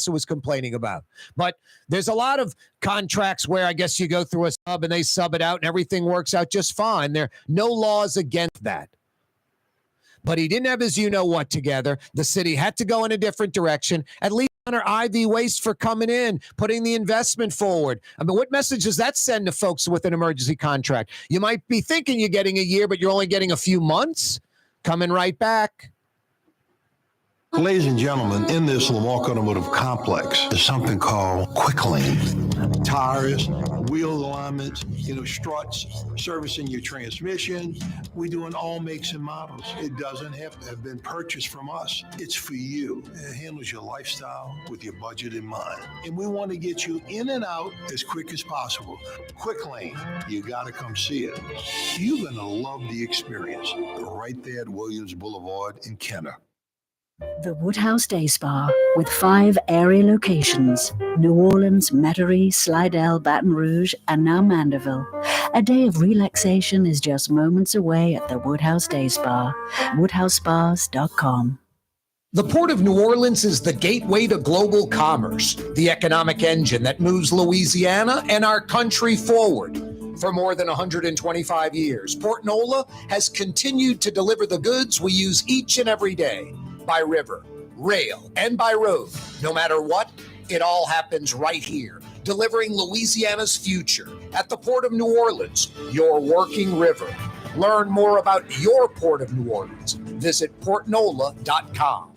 was complaining about. But there's a lot of contracts where I guess you go through a sub and they sub it out and everything works out just fine. There are no laws against that. But he didn't have his you-know-what together. The city had to go in a different direction. At least honor Ivy Waste for coming in, putting the investment forward. I mean, what message does that send to folks with an emergency contract? You might be thinking you're getting a year, but you're only getting a few months. Coming right back. Ladies and gentlemen, in this Lamarck Automotive Complex, there's something called Quick Lane. Tires, wheel alignments, struts, servicing your transmission. We do in all makes and models. It doesn't have to have been purchased from us. It's for you. It handles your lifestyle with your budget in mind. And we want to get you in and out as quick as possible. Quick Lane, you got to come see it. You're going to love the experience right there at Williams Boulevard in Kenner. The Woodhouse Day Spa, with 5 area locations, New Orleans, Metairie, Slidell, Baton Rouge, and now Mandeville. A day of relaxation is just moments away at the Woodhouse Day Spa, woodhousespas.com. The Port of New Orleans is the gateway to global commerce, the economic engine that moves Louisiana and our country forward. For more than 125 years, Port Nola has continued to deliver the goods we use each and every day. By river, rail, and by road. No matter what, it all happens right here, delivering Louisiana's future at the Port of New Orleans, your working river. Learn more about your Port of New Orleans. Visit portnola.com.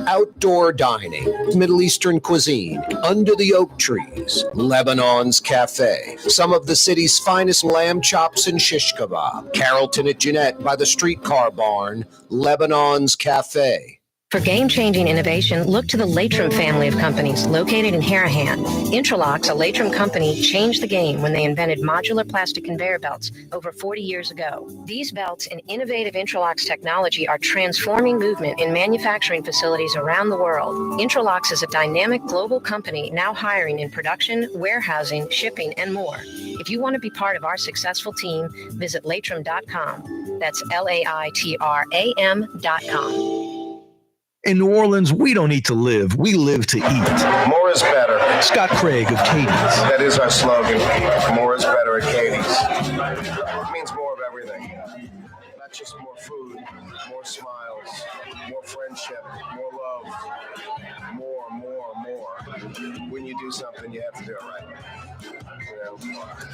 Outdoor dining, Middle Eastern cuisine, under the oak trees, Lebanon's Cafe, some of the city's finest lamb chops and shish kebab, Carrollton at Jeanette by the streetcar barn, Lebanon's Cafe. For game-changing innovation, look to the Latrim family of companies located in Harahan. Intralocks, a Latrim company, changed the game when they invented modular plastic conveyor belts over 40 years ago. These belts and innovative Intralocks technology are transforming movement in manufacturing facilities around the world. Intralocks is a dynamic global company now hiring in production, warehousing, shipping, and more. If you want to be part of our successful team, visit Latrim.com. That's LAITRAM.com. In New Orleans, we don't eat to live. We live to eat. More is better. Scott Craig of Katie's. That is our slogan. More is better at Katie's. It means more of everything. Not just more food, more smiles, more friendship, more love. More. When you do something, you have to do it right.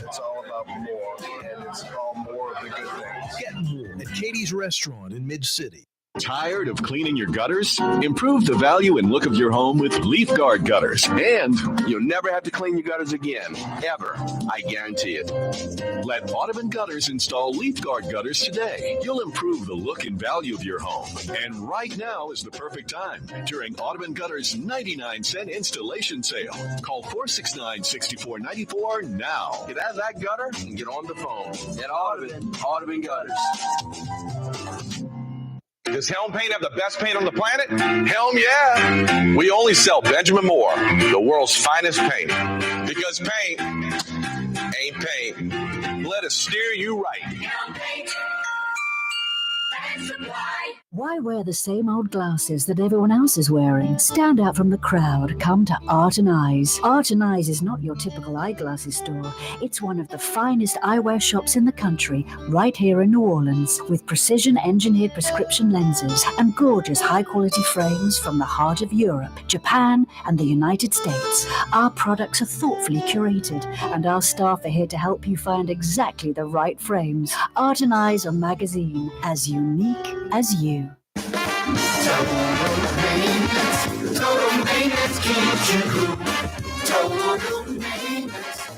It's all about more, and it's all more of the good things. Get more at Katie's Restaurant in Mid-City. Tired of cleaning your gutters? Improve the value and look of your home with Leaf Guard gutters. And you'll never have to clean your gutters again, ever. I guarantee it. Let Audubon Gutters install Leaf Guard gutters today. You'll improve the look and value of your home. And right now is the perfect time during Audubon Gutters' 99-cent installation sale. Call 469-6494 now. Get out of that gutter and get on the phone. At Audubon Gutters. Does Helm Paint have the best paint on the planet? Helm, yeah. We only sell Benjamin Moore, the world's finest paint. Because paint ain't paint. Let us steer you right. Helm Paint. Why wear the same old glasses that everyone else is wearing? Stand out from the crowd. Come to Art and Eyes. Art and Eyes is not your typical eyeglasses store. It's one of the finest eyewear shops in the country, right here in New Orleans, with precision-engineered prescription lenses and gorgeous high-quality frames from the heart of Europe, Japan, and the United States. Our products are thoughtfully curated, and our staff are here to help you find exactly the right frames. Art and Eyes are magazine, as unique as you. Total maintenance keeps you cool. Total maintenance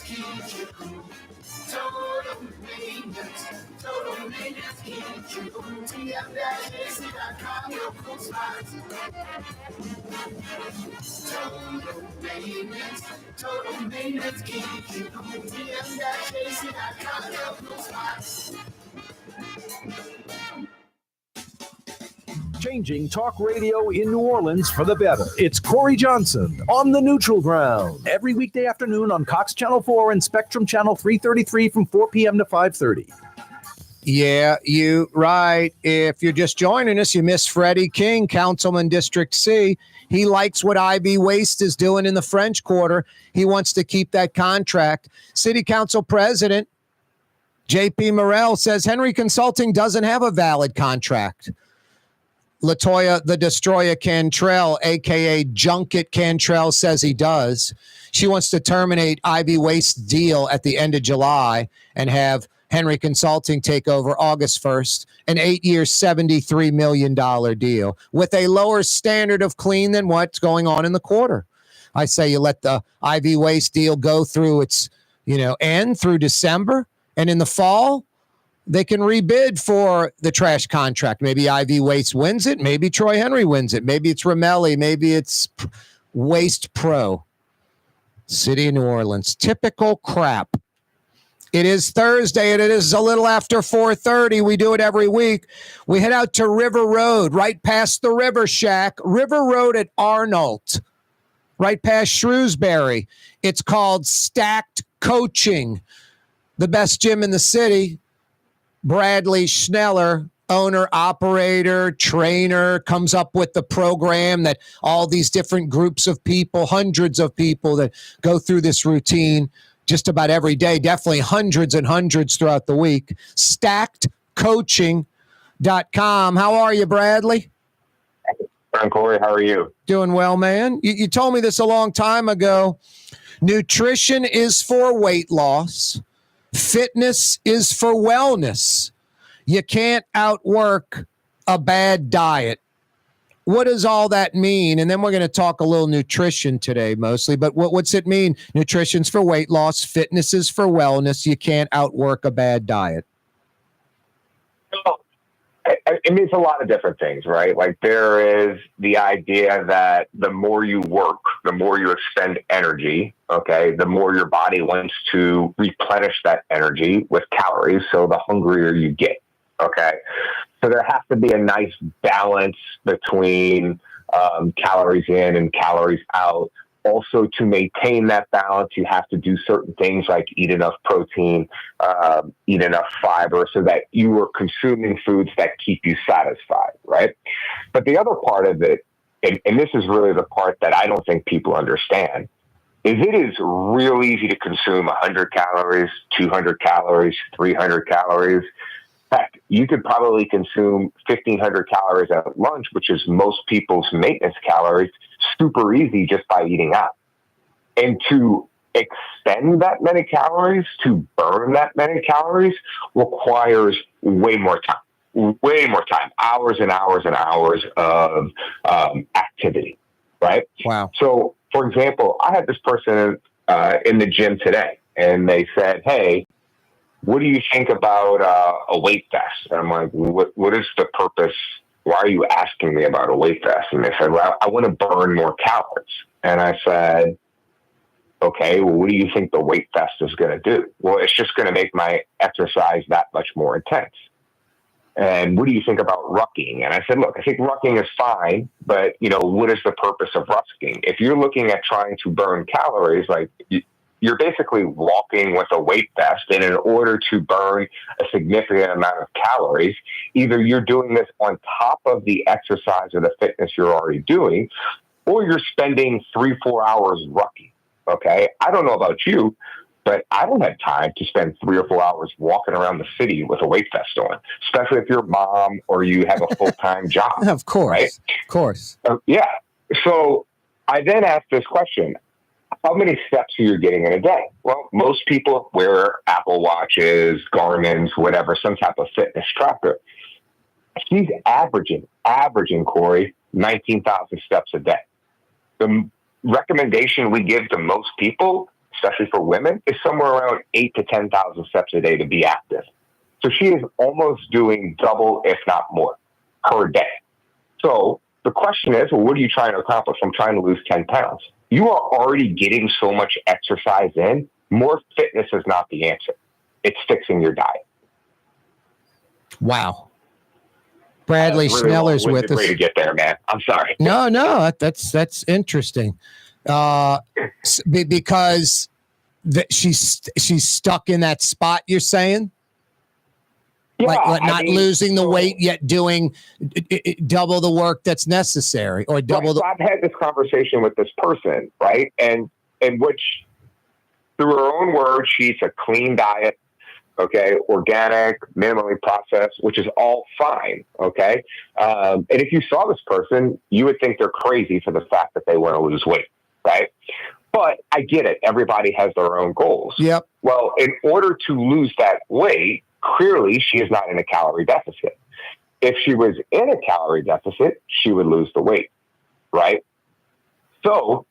keeps you cool. Total maintenance keeps you cool. TM-AC.com, your cool spots. Total maintenance keeps you cool. TM-AC.com, your cool spots. Changing talk radio in New Orleans for the better. It's Corey Johnson on the Neutral Ground every weekday afternoon on Cox Channel 4 and Spectrum Channel 333 from 4 p.m. to 5:30. Yeah, you right. If you're just joining us, you miss Freddie King, Councilman District C. He likes what IB Waste is doing in the French Quarter. He wants to keep that contract. City Council President JP Morrell says Henry Consulting doesn't have a valid contract. Latoya the Destroyer Cantrell, a.k.a. Junket Cantrell, says he does. She wants to terminate IB Waste deal at the end of July and have Henry Consulting take over August 1st, an 8-year, $73 million deal with a lower standard of clean than what's going on in the quarter. I say you let the IB Waste deal go through its, end through December, and in the fall, they can rebid for the trash contract. Maybe IV Waste wins it. Maybe Troy Henry wins it. Maybe it's Ramelli. Maybe it's Waste Pro. City of New Orleans. Typical crap. It is Thursday, and it is a little after 4:30. We do it every week. We head out to River Road, right past the River Shack. River Road at Arnold, right past Shrewsbury. It's called Stacked Coaching, the best gym in the city. Bradley Schneller, owner, operator, trainer, comes up with the program that all these different groups of people, hundreds of people that go through this routine just about every day, definitely hundreds and hundreds throughout the week. StackedCoaching.com. How are you, Bradley? I'm Corey. How are you? Doing well, man. You told me this a long time ago. Nutrition is for weight loss. Fitness is for wellness. You can't outwork a bad diet. What does all that mean? And then we're going to talk a little nutrition today mostly, but what's it mean? Nutrition's for weight loss. Fitness is for wellness. You can't outwork a bad diet. It means a lot of different things, right? Like there is the idea that the more you work, the more you expend energy, okay, the more your body wants to replenish that energy with calories, so the hungrier you get, okay? So there has to be a nice balance between calories in and calories out. Also, to maintain that balance, you have to do certain things like eat enough protein, eat enough fiber so that you are consuming foods that keep you satisfied, right? But the other part of it, and this is really the part that I don't think people understand, is it is real easy to consume 100 calories, 200 calories, 300 calories. Heck, you could probably consume 1,500 calories at lunch, which is most people's maintenance calories, super easy just by eating out. And to expend that many calories, to burn that many calories, requires way more time, hours and hours and hours of activity, right? Wow. So, for example, I had this person in the gym today, and they said, hey, what do you think about a weight vest? And I'm like, what is the purpose? Why are you asking me about a weight vest? And they said, well, I want to burn more calories. And I said, okay, well, what do you think the weight vest is going to do? Well, it's just going to make my exercise that much more intense. And what do you think about rucking? And I said, look, I think rucking is fine, but, what is the purpose of rucking? If you're looking at trying to burn calories, like you're basically walking with a weight vest, and in order to burn a significant amount of calories, either you're doing this on top of the exercise or the fitness you're already doing, or you're spending 3-4 hours rucking, okay? I don't know about you, but I don't have time to spend 3 or 4 hours walking around the city with a weight vest on, especially if you're a mom or you have a full-time job. Of course, right? Of course. Yeah. So I then asked this question. How many steps are you getting in a day? Well, most people wear Apple Watches, Garmin's, whatever, some type of fitness tracker. She's averaging, Corey, 19,000 steps a day. The recommendation we give to most people, especially for women, is somewhere around 8,000 to 10,000 steps a day to be active. So she is almost doing double, if not more, per day. So the question is, well, what are you trying to accomplish? I'm trying to lose 10 pounds. You are already getting so much exercise in. More fitness is not the answer. It's fixing your diet. Wow. Bradley really Schneller's with us. Way to get there, man. I'm sorry. No, that's interesting. Because she's stuck in that spot, you're saying? like not losing the so- weight yet doing double the work that's necessary, or double Right, the. so I've had this conversation with this person, right? And in which, through her own words, she eats a clean diet, okay, organic, minimally processed, which is all fine, okay? And if you saw this person, you would think they're crazy for the fact that they want to lose weight, right? But I get it. Everybody has their own goals. Yep. Well, in order to lose that weight, clearly she is not in a calorie deficit. If she was in a calorie deficit, she would lose the weight, right? So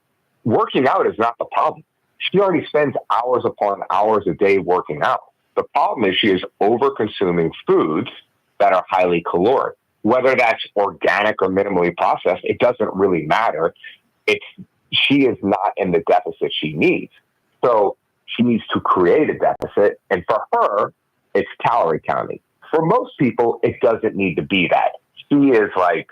working out is not the problem. She already spends hours upon hours a day working out. The problem is she is over-consuming foods that are highly caloric. Whether that's organic or minimally processed, it doesn't really matter. She is not in the deficit she needs. So she needs to create a deficit. And for her, it's calorie counting. For most people, it doesn't need to be that. She is like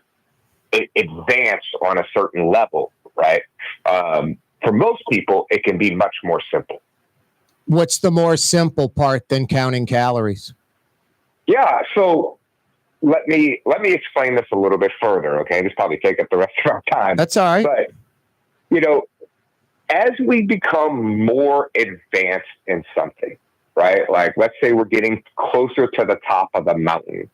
advanced on a certain level, right? For most people, it can be much more simple. What's the more simple part than counting calories? Yeah. So let me explain this a little bit further. Okay. This probably take up the rest of our time. That's all right. But, as we become more advanced in something, right? Like, let's say we're getting closer to the top of the mountain.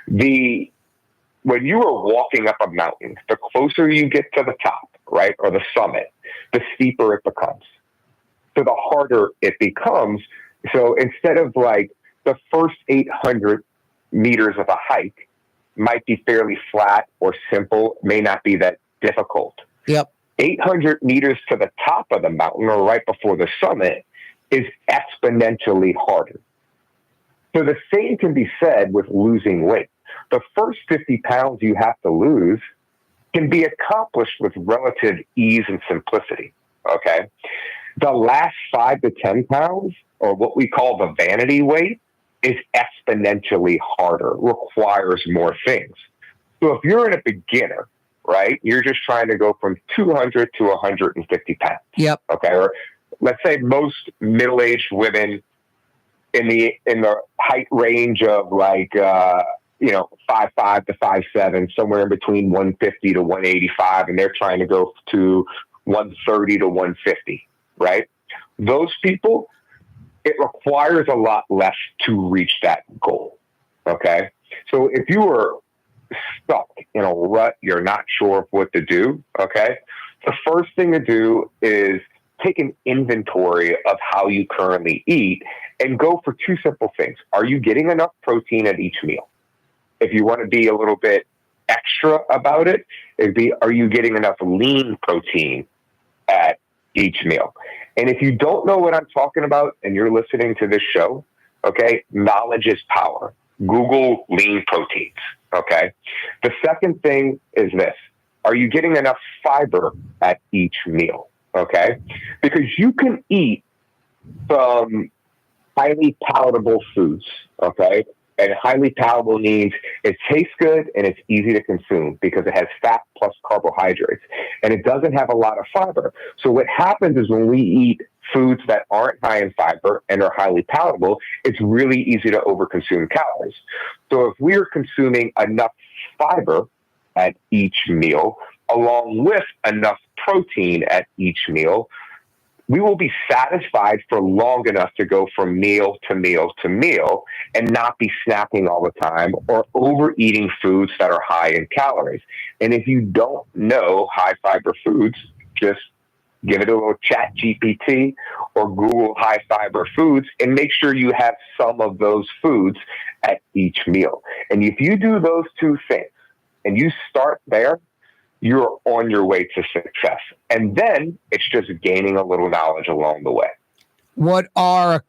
When you are walking up a mountain, the closer you get to the top, right, or the summit, the steeper it becomes. So the harder it becomes. So instead of like the first 800 meters of a hike might be fairly flat or simple, may not be that difficult. Yep. 800 meters to the top of the mountain or right before the summit is exponentially harder. So the same can be said with losing weight. The first 50 pounds you have to lose can be accomplished with relative ease and simplicity, okay? The last 5 to 10 pounds, or what we call the vanity weight, is exponentially harder, requires more things. So if you're a beginner, right, you're just trying to go from 200 to 150 pounds. Yep. Okay. Or let's say most middle-aged women in the height range of like, 5'5" to 5'7", somewhere in between 150 to 185, and they're trying to go to 130 to 150, right? Those people, it requires a lot less to reach that goal. Okay. So if you are stuck in a rut, you're not sure of what to do, okay, the first thing to do is take an inventory of how you currently eat and go for 2 simple things. Are you getting enough protein at each meal? If you want to be a little bit extra about it, it'd be, are you getting enough lean protein at each meal? And if you don't know what I'm talking about and you're listening to this show, okay, knowledge is power. Google lean proteins. Okay. The second thing is this. Are you getting enough fiber at each meal? Okay. Because you can eat some highly palatable foods. Okay. And highly palatable means it tastes good and it's easy to consume because it has fat plus carbohydrates and it doesn't have a lot of fiber. So what happens is when we eat foods that aren't high in fiber and are highly palatable, it's really easy to overconsume calories. So if we're consuming enough fiber at each meal, along with enough protein at each meal, we will be satisfied for long enough to go from meal to meal to meal and not be snacking all the time or overeating foods that are high in calories. And if you don't know high fiber foods, just give it a little chat GPT or Google high fiber foods and make sure you have some of those foods at each meal. And if you do those 2 things and you start there, you're on your way to success. And then it's just gaining a little knowledge along the way. What are,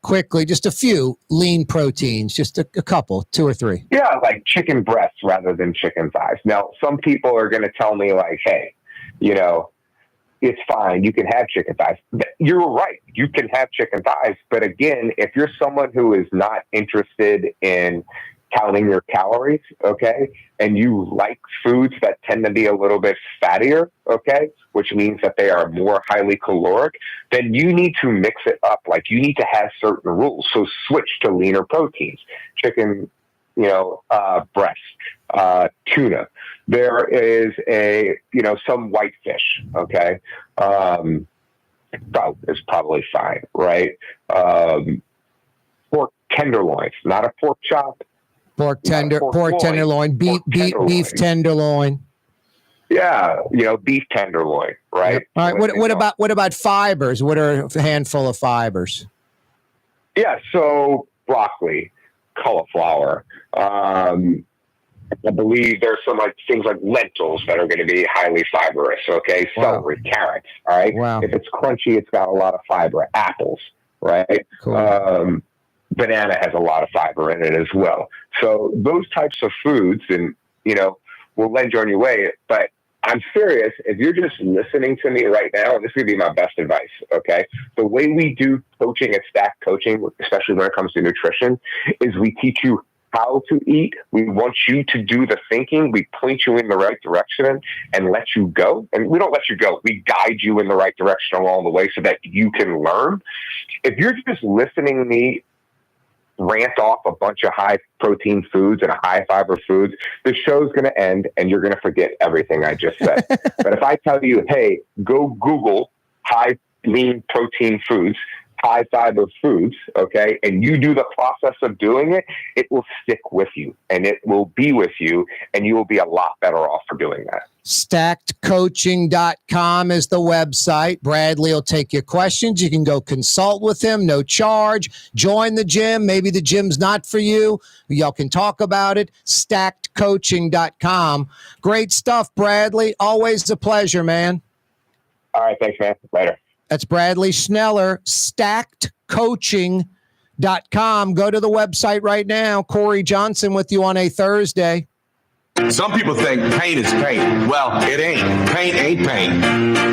quickly, just a few lean proteins, just a couple, 2 or 3? Yeah, like chicken breasts rather than chicken thighs. Now, some people are going to tell me like, hey, it's fine. You can have chicken thighs. You're right. You can have chicken thighs. But again, if you're someone who is not interested in counting your calories, okay, and you like foods that tend to be a little bit fattier, okay, which means that they are more highly caloric, then you need to mix it up. Like, you need to have certain rules. So switch to leaner proteins, chicken, breast, tuna. There is some whitefish, okay. Trout is probably fine, right? Pork tenderloins, not a pork chop. Pork tenderloin, beef tenderloin. Yeah, beef tenderloin, right? Yep. All right. What about fibers? What are a handful of fibers? Yeah, so broccoli, cauliflower. I believe there's some things like lentils that are going to be highly fibrous. Okay, celery, carrots. All right. Wow. If it's crunchy, it's got a lot of fiber. Apples, right? Cool. Banana has a lot of fiber in it as well. So those types of foods, and will lend you on your way. But I'm serious. If you're just listening to me right now, and this would be my best advice. Okay, the way we do coaching at Stack Coaching, especially when it comes to nutrition, is we teach you how to eat. We want you to do the thinking. We point you in the right direction and let you go. And we don't let you go. We guide you in the right direction along the way so that you can learn. If you're just listening to me rant off a bunch of high protein foods and high fiber foods, the show's going to end and you're going to forget everything I just said. But if I tell you, hey, go Google high lean protein foods, high fiber foods, okay, and you do the process of doing it, it will stick with you and it will be with you, and you will be a lot better off for doing that. Stackedcoaching.com is the website. Bradley will take your questions. You can go consult with him, no charge. Join the gym. Maybe the gym's not for you. Y'all can talk about it. Stackedcoaching.com. Great stuff, Bradley. Always a pleasure, man. All right, thanks, man. Later. That's Bradley Schneller, stackedcoaching.com. Go to the website right now. Corey Johnson with you on a Thursday. Some people think paint is paint. Well, it ain't. Paint ain't paint.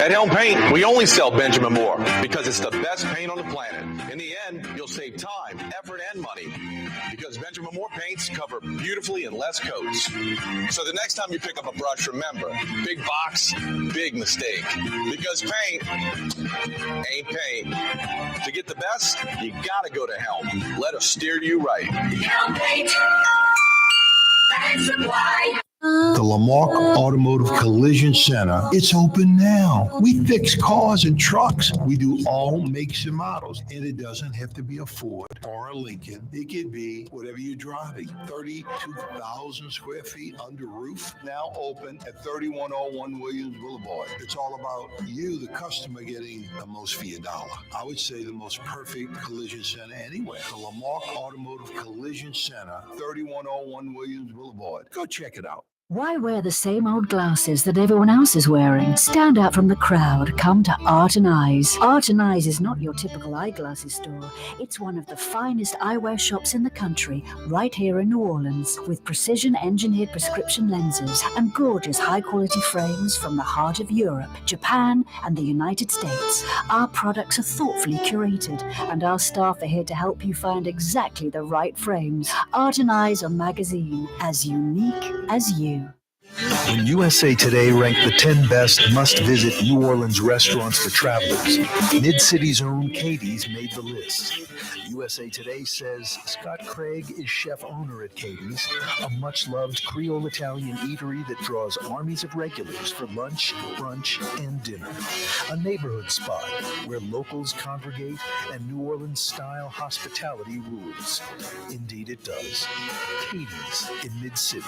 At Helm Paint, we only sell Benjamin Moore because it's the best paint on the planet. In the end, you'll save time, effort, and money because Benjamin Moore paints cover beautifully in less coats. So the next time you pick up a brush, remember, big box, big mistake. Because paint ain't paint. To get the best, you gotta go to Helm. Let us steer you right. Helm Paint. The Lamarck Automotive Collision Center, it's open now. We fix cars and trucks. We do all makes and models. And it doesn't have to be a Ford or a Lincoln. It could be whatever you're driving. 32,000 square feet under roof, now open at 3101 Williams Boulevard. It's all about you, the customer, getting the most for your dollar. I would say the most perfect collision center anywhere. The Lamarck Automotive Collision Center, 3101 Williams Boulevard. Go check it out. Why wear the same old glasses that everyone else is wearing? Stand out from the crowd. Come to Art and Eyes. Art and Eyes is not your typical eyeglasses store. It's one of the finest eyewear shops in the country, right here in New Orleans, with precision-engineered prescription lenses and gorgeous high-quality frames from the heart of Europe, Japan, and the United States. Our products are thoughtfully curated, and our staff are here to help you find exactly the right frames. Art and Eyes are magazine, as unique as you. When USA Today ranked the 10 best must-visit New Orleans restaurants for travelers, Mid-City's own Katie's made the list. USA Today says Scott Craig is chef-owner at Katie's, a much-loved Creole Italian eatery that draws armies of regulars for lunch, brunch, and dinner. A neighborhood spot where locals congregate and New Orleans-style hospitality rules. Indeed it does. Katie's in Mid-City.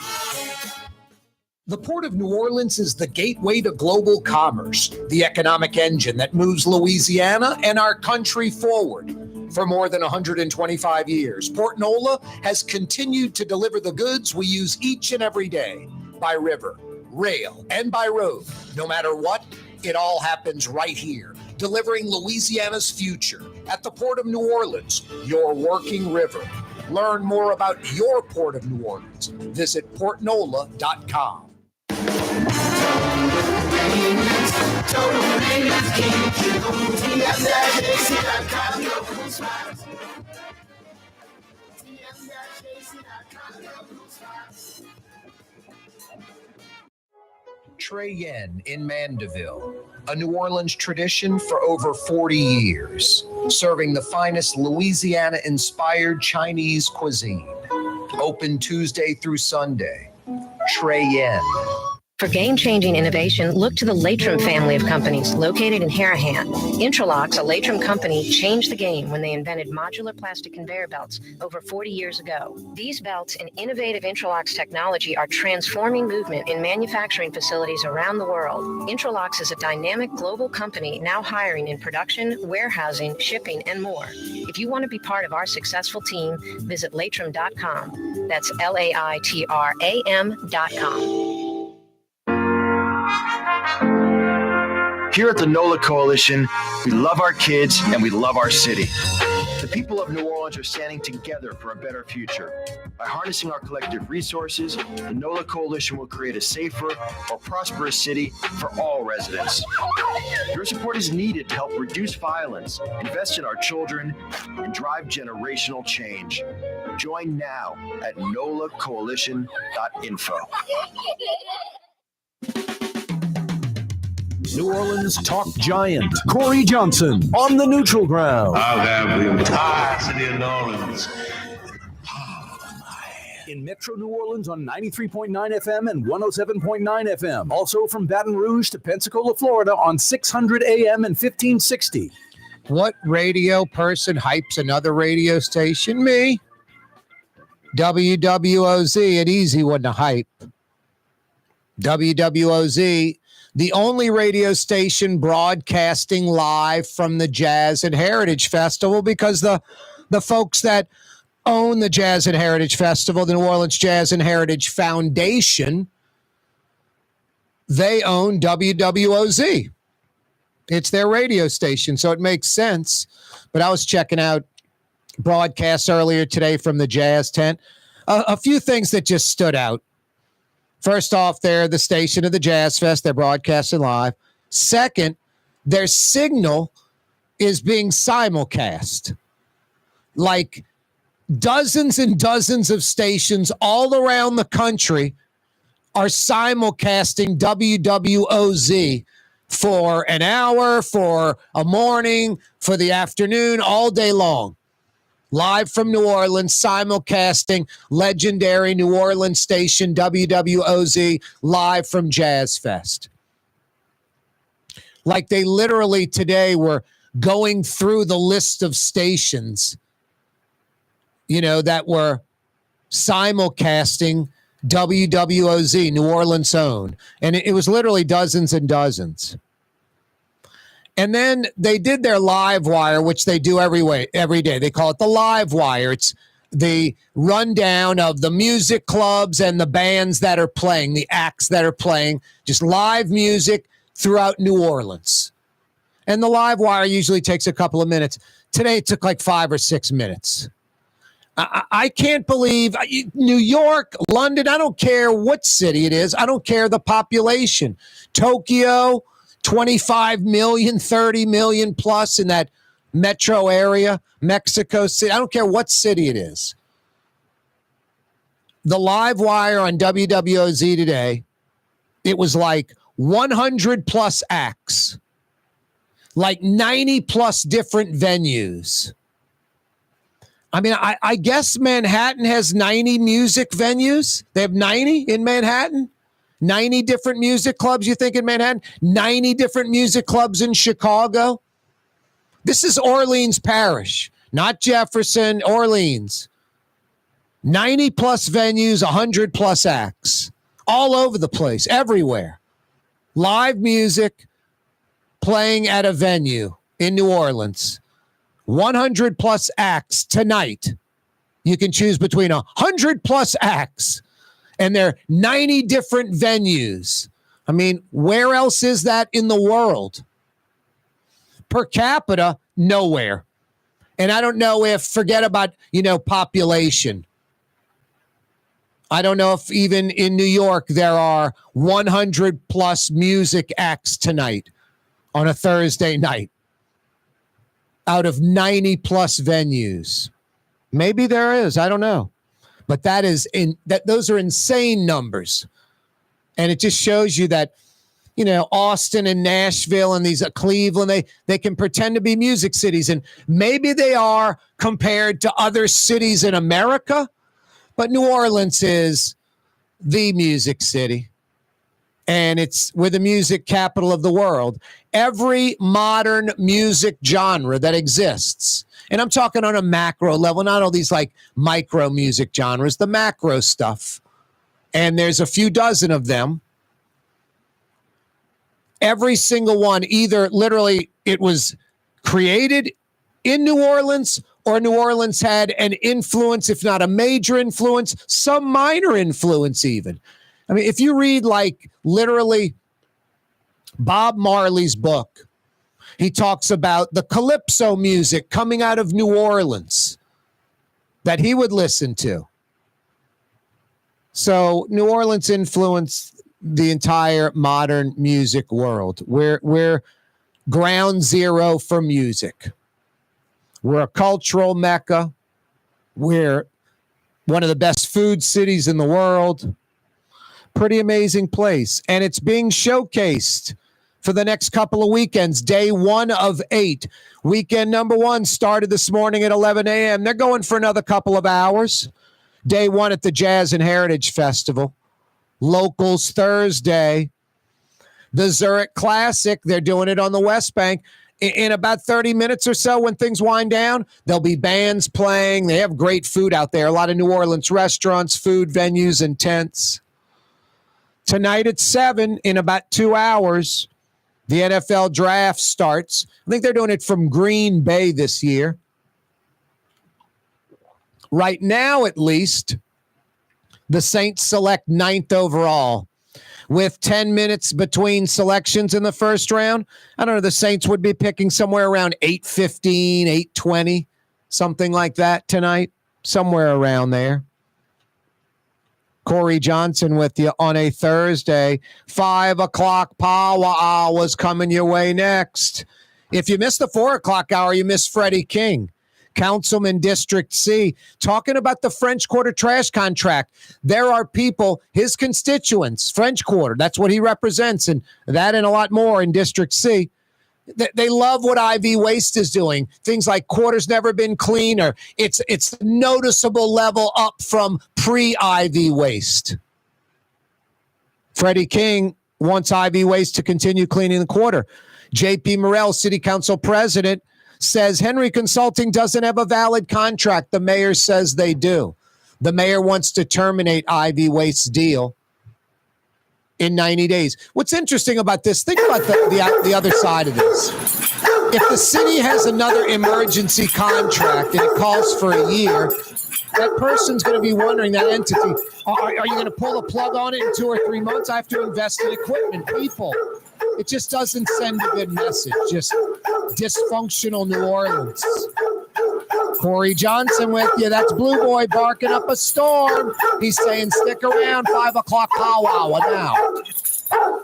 The Port of New Orleans is the gateway to global commerce, the economic engine that moves Louisiana and our country forward. For more than 125 years, Port Nola has continued to deliver the goods we use each and every day by river, rail, and by road. No matter what, it all happens right here, delivering Louisiana's future at the Port of New Orleans, your working river. Learn more about your Port of New Orleans. Visit portnola.com. TM-JC.com. Trey Yen in Mandeville, a New Orleans tradition for over 40 years, serving the finest Louisiana-inspired Chinese cuisine. Open Tuesday through Sunday. Trey Yen. For game-changing innovation, look to the Latrim family of companies located in Harahan. Intralocks, a Latrim company, changed the game when they invented modular plastic conveyor belts over 40 years ago. These belts and innovative Intralocks technology are transforming movement in manufacturing facilities around the world. Intralocks is a dynamic global company now hiring in production, warehousing, shipping, and more. If you want to be part of our successful team, visit latrim.com. That's LAITRAM.com. Here at the NOLA Coalition, we love our kids and we love our city. The people of New Orleans are standing together for a better future. By harnessing our collective resources, the NOLA Coalition will create a safer, more prosperous city for all residents. Your support is needed to help reduce violence, invest in our children, and drive generational change. Join now at nolacoalition.info. New Orleans talk giant Corey Johnson on the neutral ground. I'll have the entire city of New Orleans. In Metro New Orleans on 93.9 FM and 107.9 FM. Also from Baton Rouge to Pensacola, Florida on 600 AM and 1560. What radio person hypes another radio station? Me. WWOZ, an easy one to hype. WWOZ, the only radio station broadcasting live from the Jazz and Heritage Festival, because the folks that own the Jazz and Heritage Festival, the New Orleans Jazz and Heritage Foundation, they own WWOZ. It's their radio station, so it makes sense. But I was checking out broadcasts earlier today from the Jazz tent. A few things that just stood out. First off, they're the station of the Jazz Fest. They're broadcasting live. Second, their signal is being simulcast. Like dozens and dozens of stations all around the country are simulcasting WWOZ for an hour, for a morning, for the afternoon, all day long. Live from New Orleans, simulcasting legendary New Orleans station WWOZ live from Jazz Fest. Like they literally today were going through the list of stations, that were simulcasting WWOZ, New Orleans own. And it was literally dozens and dozens. And then they did their live wire, which they do every day. They call it the live wire. It's the rundown of the music clubs and the bands that are playing, the acts that are playing, just live music throughout New Orleans. And the live wire usually takes a couple of minutes. Today it took like 5 or 6 minutes. I can't believe New York, London, I don't care what city it is. I don't care the population. Tokyo, 25 million, 30 million plus in that metro area, Mexico City. I don't care what city it is. The live wire on WWOZ today, it was like 100 plus acts, like 90 plus different venues. I mean, I guess Manhattan has 90 music venues. They have 90 in Manhattan. 90 different music clubs, you think, in Manhattan? 90 different music clubs in Chicago? This is Orleans Parish, not Jefferson, Orleans. 90 plus venues, 100 plus acts, all over the place, everywhere. Live music playing at a venue in New Orleans. 100 plus acts tonight. You can choose between 100 plus acts. And there are 90 different venues. I mean, where else is that in the world? Per capita, nowhere. And I don't know if, forget about, population. I don't know if even in New York there are 100 plus music acts tonight on a Thursday night out of 90 plus venues. Maybe there is. I don't know. But those are insane numbers. And it just shows you that Austin and Nashville and these Cleveland, they can pretend to be music cities, and maybe they are compared to other cities in America, but New Orleans is the music city, and we're the music capital of the world. Every modern music genre that exists, and I'm talking on a macro level, not all these like micro music genres, the macro stuff, and there's a few dozen of them. Every single one, either literally it was created in New Orleans or New Orleans had an influence, if not a major influence, some minor influence even. I mean, if you read like literally Bob Marley's book, he talks about the calypso music coming out of New Orleans that he would listen to. So New Orleans influenced the entire modern music world. We're ground zero for music. We're a cultural mecca. We're one of the best food cities in the world. Pretty amazing place. And it's being showcased for the next couple of weekends. Day 1 of 8. Weekend number 1 started this morning at 11 a.m. They're going for another couple of hours. Day 1 at the Jazz and Heritage Festival. Locals Thursday. The Zurich Classic, they're doing it on the West Bank. In about 30 minutes or so, when things wind down, there'll be bands playing. They have great food out there. A lot of New Orleans restaurants, food venues, and tents. Tonight at 7, in about 2 hours, the NFL draft starts. I think they're doing it from Green Bay this year. Right now, at least, the Saints select 9th overall. With 10 minutes between selections in the first round, I don't know, the Saints would be picking somewhere around 8:15, 8:20, something like that tonight, somewhere around there. Corey Johnson with you on a Thursday. 5 o'clock power hours coming your way next. If you missed the 4 o'clock hour, you missed Freddie King, Councilman District C, talking about the French Quarter trash contract. There are people, his constituents, French Quarter, that's what he represents, and that and a lot more in District C. They love what IV Waste is doing. Things like Quarter's never been cleaner. It's noticeable level up from pre-IV Waste. Freddie King wants IV Waste to continue cleaning the Quarter. JP Morrell, City Council President, says Henry Consulting doesn't have a valid contract. The mayor says they do. The mayor wants to terminate IV Waste's deal in 90 days. What's interesting about this, think about the other side of this. If the city has another emergency contract and it calls for a year, that person's going to be wondering, that entity, are you going to pull the plug on it in 2 or 3 months? I have to invest in equipment, people. It just doesn't send a good message. Just dysfunctional New Orleans. Corey Johnson with you. That's Blue Boy barking up a storm. He's saying stick around, 5 o'clock powwow now.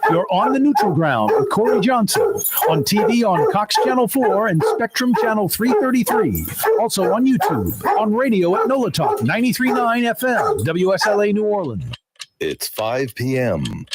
You're on the neutral ground with Corey Johnson on TV on Cox Channel 4 and Spectrum Channel 333. Also on YouTube, on radio at NOLA Talk 93.9 FM, WSLA New Orleans. It's 5 p.m.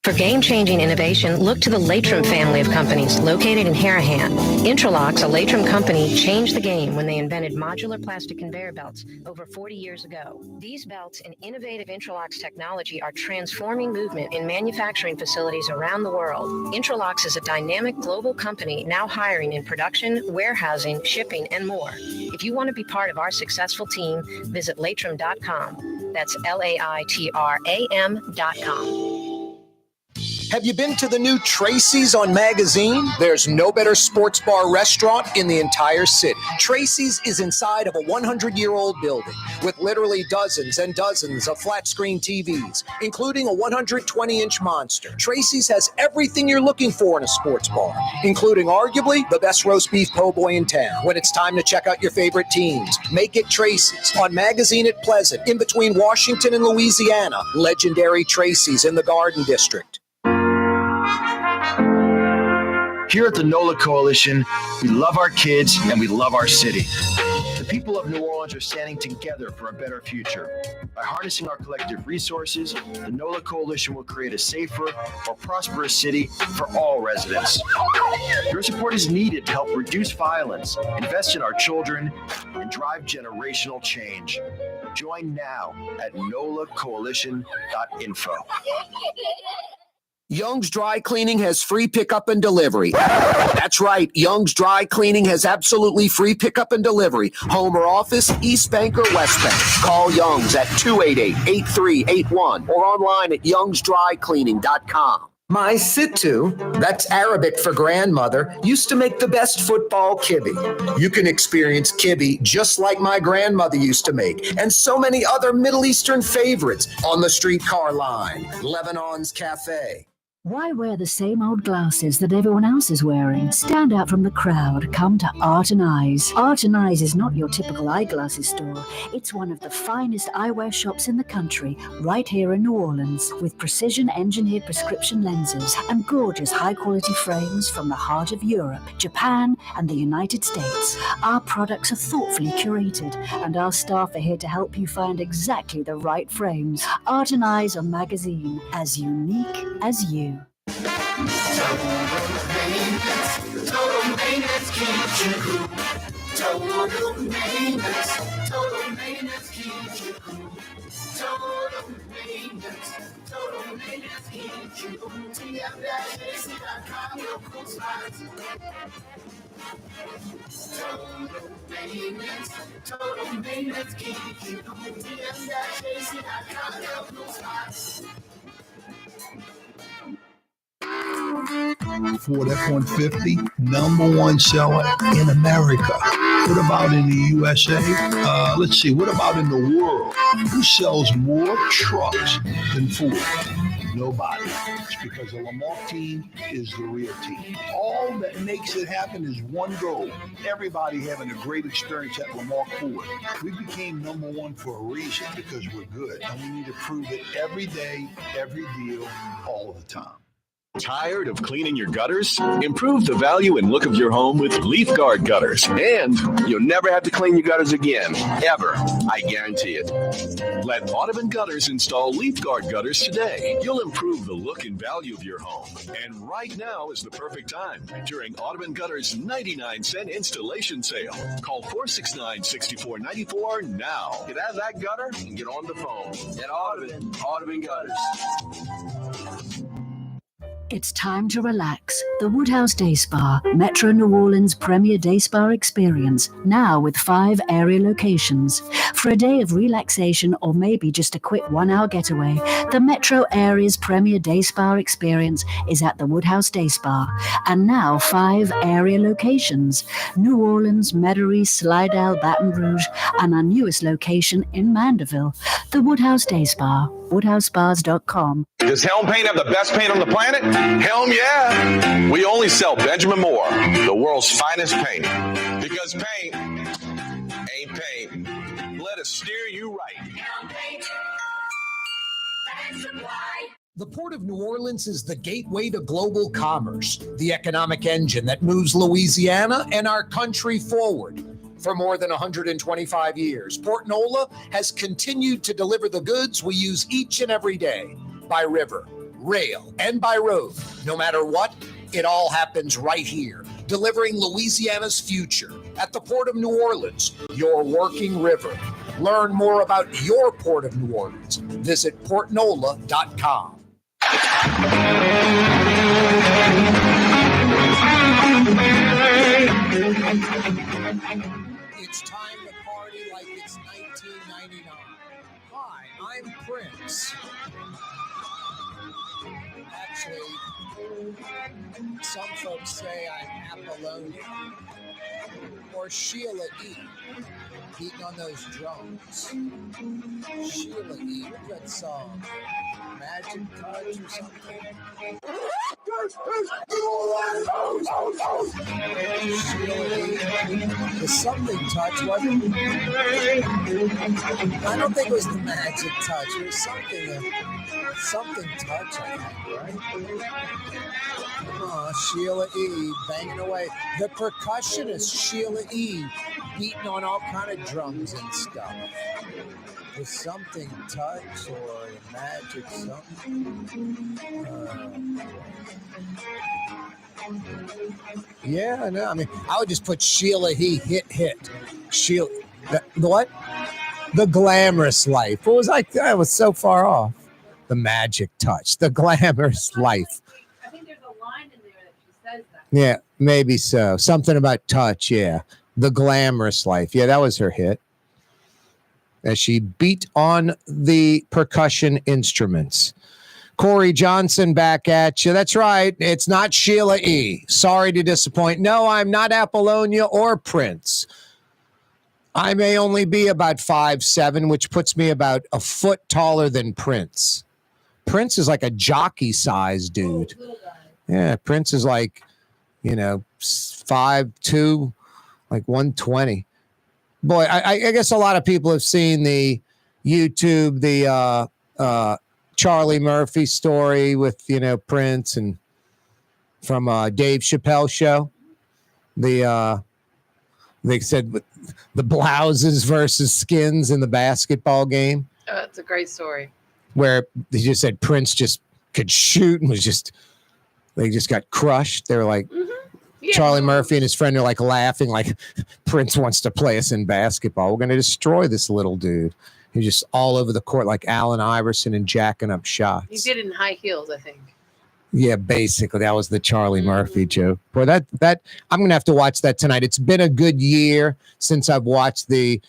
For game-changing innovation, look to the Latrim family of companies located in Harahan. Intralocks, a Latrim company, changed the game when they invented modular plastic conveyor belts over 40 years ago. These belts and innovative Intralocks technology are transforming movement in manufacturing facilities around the world. Intralocks is a dynamic global company now hiring in production, warehousing, shipping, and more. If you want to be part of our successful team, visit Latrim.com. That's LAITRAM.com. Have you been to the new Tracy's on Magazine? There's no better sports bar restaurant in the entire city. Tracy's is inside of a 100-year-old building with literally dozens and dozens of flat-screen TVs, including a 120-inch monster. Tracy's has everything you're looking for in a sports bar, including arguably the best roast beef po' boy in town. When it's time to check out your favorite teams, make it Tracy's on Magazine at Pleasant, in between Washington and Louisiana. Legendary Tracy's in the Garden District. Here at the NOLA Coalition, we love our kids and we love our city. The people of New Orleans are standing together for a better future. By harnessing our collective resources, the NOLA Coalition will create a safer, more prosperous city for all residents. Your support is needed to help reduce violence, invest in our children, and drive generational change. Join now at nolacoalition.info. Young's Dry Cleaning has free pickup and delivery. That's right. Young's Dry Cleaning has absolutely free pickup and delivery. Home or office, East Bank or West Bank. Call Young's at 288-8381 or online at youngsdrycleaning.com. My Sittu, that's Arabic for grandmother, used to make the best football kibbe. You can experience kibbe just like my grandmother used to make, and so many other Middle Eastern favorites on the streetcar line, Lebanon's Cafe. Why wear the same old glasses that everyone else is wearing? Stand out from the crowd. Come to Art and Eyes. Art and Eyes is not your typical eyeglasses store. It's one of the finest eyewear shops in the country, right here in New Orleans, with precision-engineered prescription lenses and gorgeous high-quality frames from the heart of Europe, Japan, and the United States. Our products are thoughtfully curated, and our staff are here to help you find exactly the right frames. Art and Eyes are magazine, as unique as you. Total maintenance keeps you cool. Total maintenance keeps you cool. Total maintenance keeps you cool. TM-AC.com, your cool spots. Total maintenance keeps you cool. TM-AC.com, your cool spots. Ford F-150, #1 seller in America. What about in the USA? Let's see, what about in the world? Who sells more trucks than Ford? Nobody. It's because the Lamar team is the real team. All that makes it happen is one goal. Everybody having a great experience at Lamar Ford. We became #1 for a reason, because we're good. And we need to prove it every day, every deal, all the time. Tired of cleaning your gutters? Improve the value and look of your home with Leaf Guard gutters. And you'll never have to clean your gutters again, ever. I guarantee it. Let Audubon Gutters install Leaf Guard gutters today. You'll improve the look and value of your home. And right now is the perfect time during Audubon Gutters' 99-cent installation sale. Call 469-6494 now. Get out of that gutter and get on the phone. At Audubon Gutters. It's time to relax. The Woodhouse Day Spa, Metro New Orleans' premier day spa experience, now with 5 area locations. For a day of relaxation or maybe just a quick 1-hour getaway, the Metro area's premier day spa experience is at the Woodhouse Day Spa. And now 5 area locations: New Orleans, Metairie, Slidell, Baton Rouge, and our newest location in Mandeville. The Woodhouse Day Spa, woodhousespas.com. Does Helm Paint have the best paint on the planet? Helm, yeah. We only sell Benjamin Moore, the world's finest paint. Because paint ain't paint. Let us steer you right. Helm Paint. The Port of New Orleans is the gateway to global commerce, the economic engine that moves Louisiana and our country forward. For more than 125 years, Port Nola has continued to deliver the goods we use each and every day, by river, rail, and by road. No matter what, it all happens right here, delivering Louisiana's future at the Port of New Orleans, your working river. Learn more about your Port of New Orleans. Visit portnola.com. It's time to party like it's 1999. Hi, I'm Prince. Actually, some folks say I'm Apollonia. Or Sheila E. Beating on those drums. Sheila E. What's that song? Magic Touch or something? Sheila E. The something touch, wasn't it? I don't think it was the magic touch. It was something touch, I think, right? Oh, Sheila E. banging away. The percussionist Sheila E. beating on all kind of drums and stuff. There's something touch or magic something. Yeah, no, I mean, I would just put Sheila E. hit. Sheila, the what? The glamorous life. What was I was so far off. The magic touch. The glamorous life. I think there's a line in there that she says that. Yeah, maybe so. Something about touch, yeah. The glamorous life. Yeah, that was her hit. As she beat on the percussion instruments. Corey Johnson back at you. That's right. It's not Sheila E. Sorry to disappoint. No, I'm not Apollonia or Prince. I may only be about 5'7", which puts me about a foot taller than Prince. Prince is like a jockey-sized dude. Yeah, Prince is like, 5'2", like 120. Boy, I guess a lot of people have seen the YouTube, the Charlie Murphy story with, Prince and from Dave Chappelle show. They said the blouses versus skins in the basketball game. Oh, that's a great story. Where they just said Prince just could shoot and they just got crushed. They were like, yeah. Charlie Murphy and his friend are like laughing, like Prince wants to play us in basketball. We're going to destroy this little dude. He's just all over the court like Allen Iverson and jacking up shots. He did it in high heels, I think. Yeah, basically that was the Charlie Murphy joke. Boy, that I'm gonna have to watch that tonight. It's been a good year since I've watched the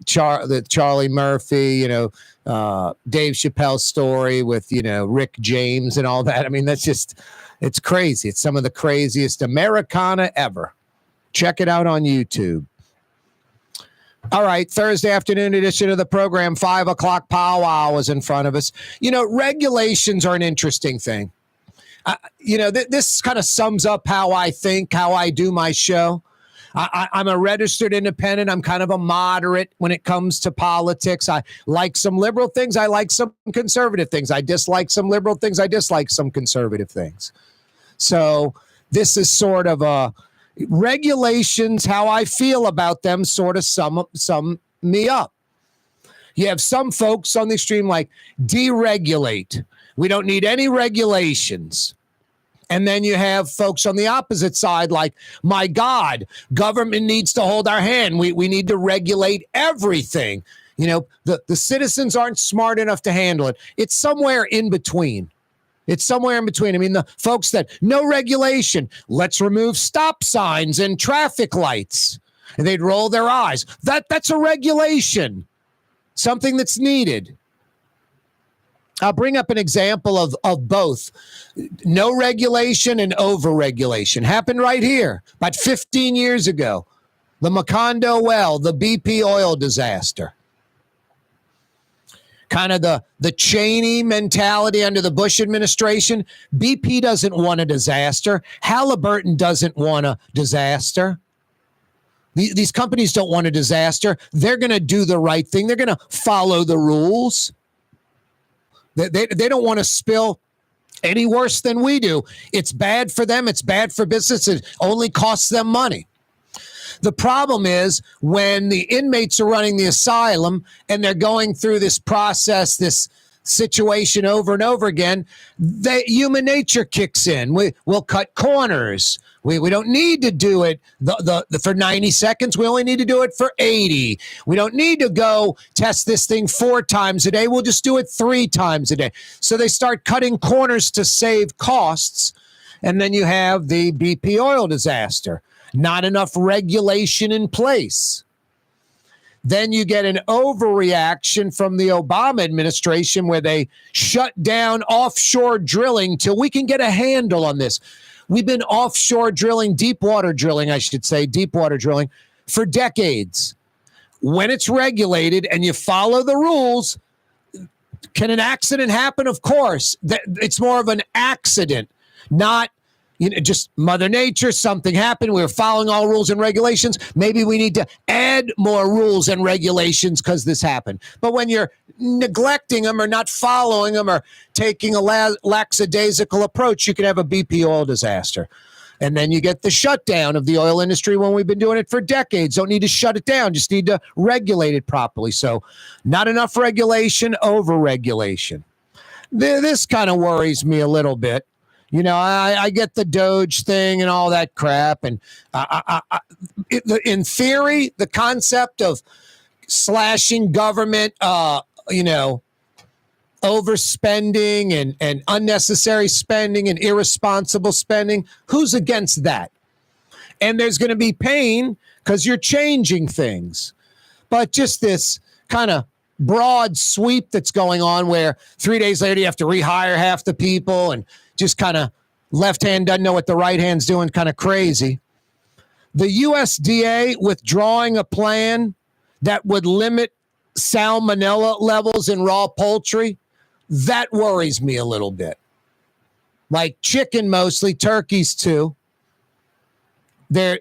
Charlie Murphy, Dave Chappelle story with Rick James and all that. I mean, it's crazy. It's some of the craziest Americana ever. Check it out on YouTube. All right, Thursday afternoon edition of the program, 5 o'clock powwow is in front of us. Regulations are an interesting thing. This kind of sums up how I think, how I do my show. I'm a registered independent. I'm kind of a moderate when it comes to politics. I like some liberal things. I like some conservative things. I dislike some liberal things. I dislike some conservative things. So this is sort of a regulations, how I feel about them sort of sum me up. You have some folks on the extreme like deregulate. We don't need any regulations. And then you have folks on the opposite side like, my God, government needs to hold our hand. We need to regulate everything. The citizens aren't smart enough to handle it. It's somewhere in between. I mean, the folks that no regulation, let's remove stop signs and traffic lights. And they'd roll their eyes. That's a regulation, something that's needed. I'll bring up an example of both. No regulation and over-regulation. Happened right here about 15 years ago. The Macondo well, the BP oil disaster. Kind of the Cheney mentality under the Bush administration. BP doesn't want a disaster. Halliburton doesn't want a disaster. These companies don't want a disaster. They're going to do the right thing. They're going to follow the rules. They don't want to spill any worse than we do. It's bad for them. It's bad for business. It only costs them money. The problem is when the inmates are running the asylum and they're going through this process, this situation over and over again, human nature kicks in. We'll cut corners. We don't need to do it for 90 seconds. We only need to do it for 80. We don't need to go test this thing 4 times a day. We'll just do it 3 times a day. So they start cutting corners to save costs. And then you have the BP oil disaster. Not enough regulation in place. Then you get an overreaction from the Obama administration where they shut down offshore drilling till we can get a handle on this. We've been offshore drilling, deep water drilling, for decades. When it's regulated and you follow the rules, can an accident happen? Of course. It's more of an accident, not just Mother Nature, something happened. We were following all rules and regulations. Maybe we need to add more rules and regulations because this happened. But when you're neglecting them or not following them or taking a lackadaisical approach, you could have a BP oil disaster. And then you get the shutdown of the oil industry when we've been doing it for decades. Don't need to shut it down, just need to regulate it properly. So not enough regulation, over-regulation. This kind of worries me a little bit. You know, I get the Doge thing and all that crap. And in theory, the concept of slashing government, overspending and unnecessary spending and irresponsible spending, who's against that? And there's going to be pain because you're changing things. But just this kind of broad sweep that's going on where 3 days later you have to rehire half the people and just kind of left hand doesn't know what the right hand's doing, kind of crazy. The USDA withdrawing a plan that would limit salmonella levels in raw poultry, that worries me a little bit. Like chicken mostly, turkeys too. There's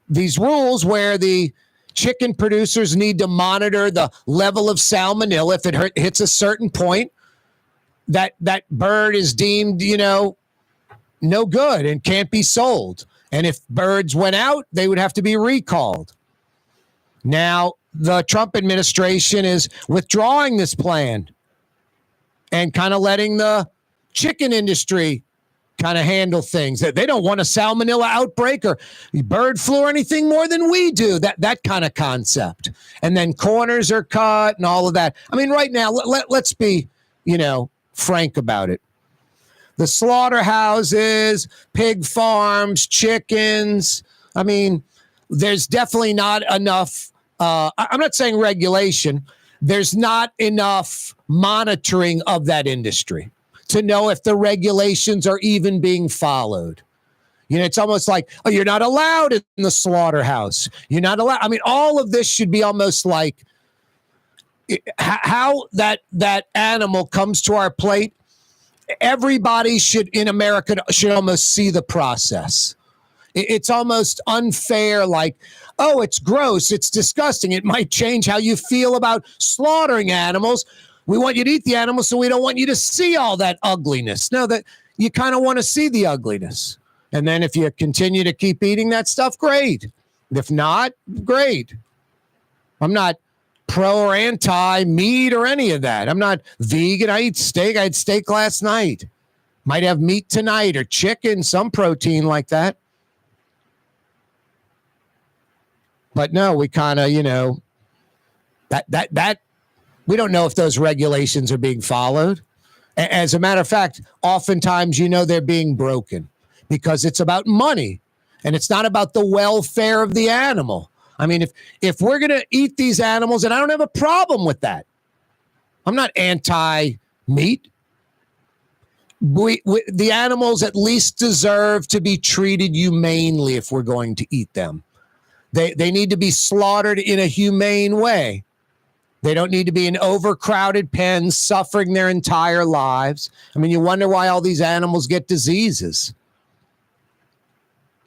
these rules where the chicken producers need to monitor the level of salmonella. If it hits a certain point, that bird is deemed, no good and can't be sold. And if birds went out, they would have to be recalled. Now, the Trump administration is withdrawing this plan and kind of letting the chicken industry kind of handle things. They don't want a salmonella outbreak or bird flu or anything more than we do, that kind of concept. And then corners are cut and all of that. I mean, right now, let's be, frank about it. The slaughterhouses, pig farms, chickens. I mean, there's definitely not enough. I'm not saying regulation. There's not enough monitoring of that industry to know if the regulations are even being followed. It's almost like, oh, you're not allowed in the slaughterhouse. You're not allowed. I mean, all of this should be almost like how that animal comes to our plate. Everybody in America should almost see the process. It's almost unfair, like, oh, it's gross, it's disgusting. It might change how you feel about slaughtering animals. We want you to eat the animal, so we don't want you to see all that ugliness. No, that you kind of want to see the ugliness. And then if you continue to keep eating that stuff, great. If not, great. I'm not pro or anti meat or any of that. I'm not vegan. I eat steak. I had steak last night. Might have meat tonight or chicken, some protein like that. But no, we kind of, that we don't know if those regulations are being followed. As a matter of fact, oftentimes, they're being broken because it's about money and it's not about the welfare of the animal. I mean, if we're going to eat these animals, and I don't have a problem with that. I'm not anti-meat. The animals at least deserve to be treated humanely if we're going to eat them. They need to be slaughtered in a humane way. They don't need to be in overcrowded pens suffering their entire lives. I mean, you wonder why all these animals get diseases.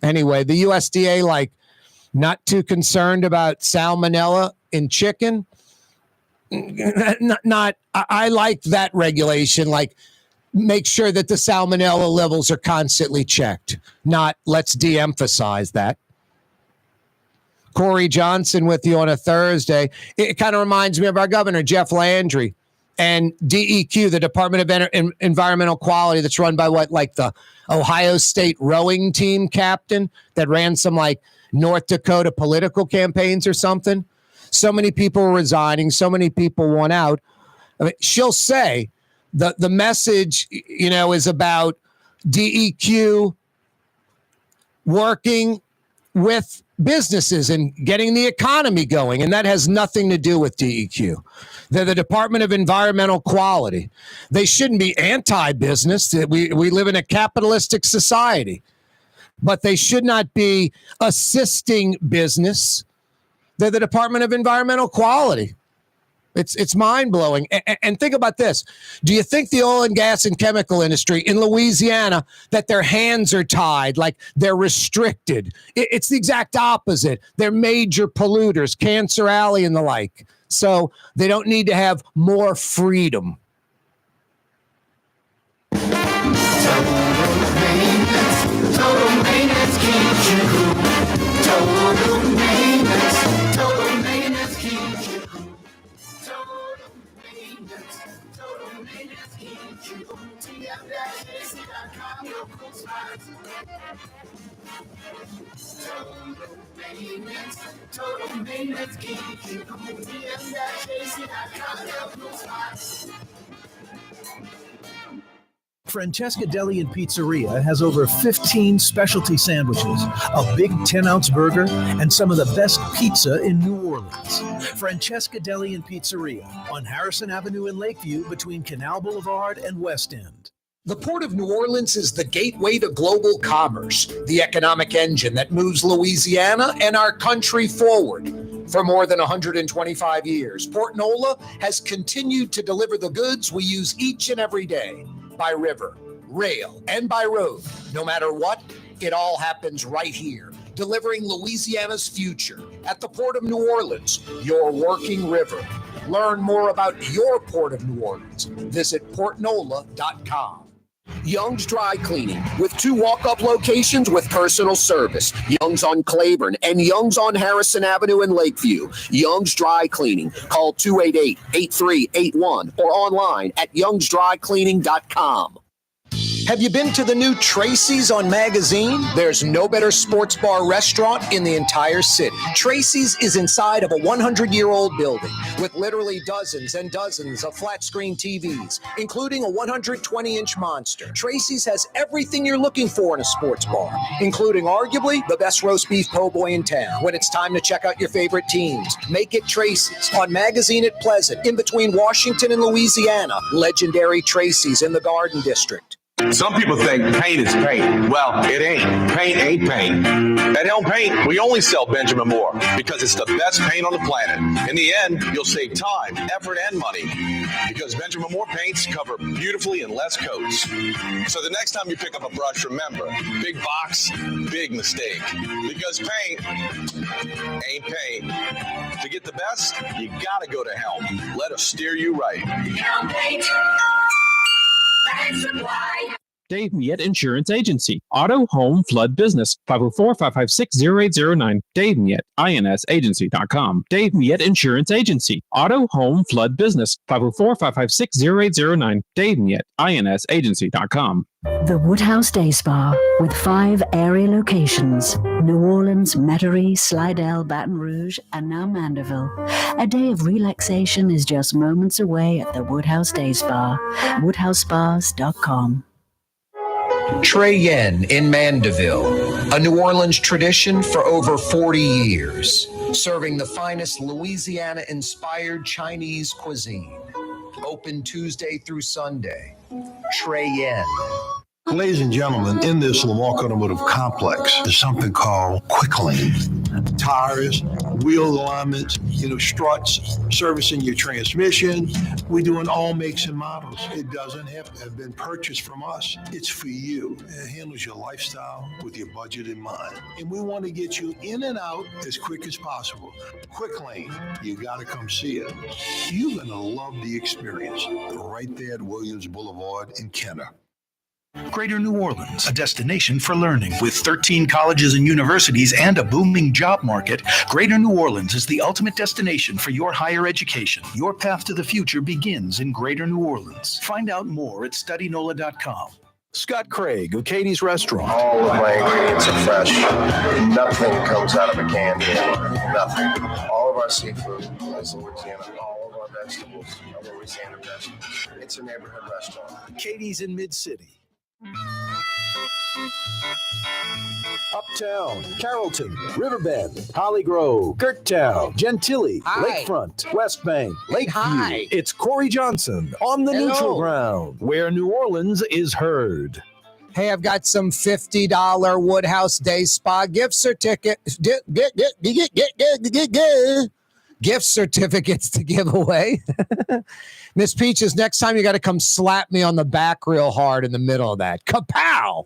Anyway, the USDA, not too concerned about salmonella in chicken. I like that regulation. Make sure that the salmonella levels are constantly checked. Not let's de-emphasize that. Corey Johnson with you on a Thursday. It kind of reminds me of our governor, Jeff Landry, and DEQ, the Department of Environmental Quality, that's run by the Ohio State rowing team captain that ran some North Dakota political campaigns or something. So many people were resigning. So many people want out. I mean, she'll say the message, is about DEQ working with businesses and getting the economy going. And that has nothing to do with DEQ. They're the Department of Environmental Quality. They shouldn't be anti-business. We live in a capitalistic society. But they should not be assisting business. They're the Department of Environmental Quality. It's mind-blowing. And think about this. Do you think the oil and gas and chemical industry in Louisiana, that their hands are tied, like they're restricted? It's the exact opposite. They're major polluters, Cancer Alley and the like. So they don't need to have more freedom. Maintenance Total maintenance, keep you cool. Francesca Deli and Pizzeria has over 15 specialty sandwiches, a big 10-ounce burger, and some of the best pizza in New Orleans. Francesca Deli and Pizzeria on Harrison Avenue in Lakeview between Canal Boulevard and West End. The Port of New Orleans is the gateway to global commerce, the economic engine that moves Louisiana and our country forward. For more than 125 years, Port Nola has continued to deliver the goods we use each and every day, by river, rail, and by road. No matter what, it all happens right here, delivering Louisiana's future at the Port of New Orleans, your working river. Learn more about your Port of New Orleans. Visit portnola.com. Young's Dry Cleaning, with 2 walk-up locations with personal service. Young's on Claiborne and Young's on Harrison Avenue in Lakeview. Young's Dry Cleaning. Call 288-8381 or online at youngsdrycleaning.com. Have you been to the new Tracy's on Magazine? There's no better sports bar restaurant in the entire city. Tracy's is inside of a 100-year-old building with literally dozens and dozens of flat-screen TVs, including a 120-inch monster. Tracy's has everything you're looking for in a sports bar, including arguably the best roast beef po' boy in town. When it's time to check out your favorite teams, make it Tracy's on Magazine at Pleasant, in between Washington and Louisiana. Legendary Tracy's in the Garden District. Some people think paint is paint. Well, it ain't. Paint ain't paint. At Helm Paint, we only sell Benjamin Moore because it's the best paint on the planet. In the end, you'll save time, effort, and money because Benjamin Moore paints cover beautifully in less coats. So the next time you pick up a brush, remember, big box, big mistake. Because paint ain't paint. To get the best, you gotta go to Helm. Let us steer you right. Helm Paint. Dave Miet Insurance Agency. Auto, home, flood, business. 504-556-0809. Dave Miet, INSagency.com. Dave Miet Insurance Agency. Auto, home, flood, business. 504-556-0809. Dave Miet, INSagency.com. The Woodhouse Day Spa, with 5 area locations: New Orleans, Metairie, Slidell, Baton Rouge, and now Mandeville. A day of relaxation is just moments away at the Woodhouse Day Spa. WoodhouseSpas.com. Trey Yen in Mandeville, a New Orleans tradition for over 40 years, serving the finest Louisiana-inspired Chinese cuisine. Open Tuesday through Sunday. Trey Yen. Ladies and gentlemen, in this Lamar Automotive Complex is something called Quick Lane. Tires, wheel alignments, struts, servicing your transmission. We do in all makes and models. It doesn't have to have been purchased from us. It's for you. It handles your lifestyle with your budget in mind. And we want to get you in and out as quick as possible. Quick Lane, you got to come see it. You're going to love the experience right there at Williams Boulevard in Kenner. Greater New Orleans, a destination for learning. With 13 colleges and universities and a booming job market, Greater New Orleans is the ultimate destination for your higher education. Your path to the future begins in Greater New Orleans. Find out more at studynola.com. Scott Craig of Katie's Restaurant. All of my ingredients are fresh. Nothing comes out of a can anymore. Nothing. All of our seafood is Louisiana. All of our vegetables are Louisiana vegetables. It's a neighborhood restaurant. Katie's in Mid-City. Uptown, Carrollton, Riverbend, Holly Grove, Kirktown, Gentilly, Lakefront, West Bank, Lakeview. It's Corey Johnson on the Neutral Ground, where New Orleans is heard. Hey, I've got some $50 Woodhouse Day Spa gift certificates to give away. Miss Peaches, next time you got to come slap me on the back real hard in the middle of that. Kapow!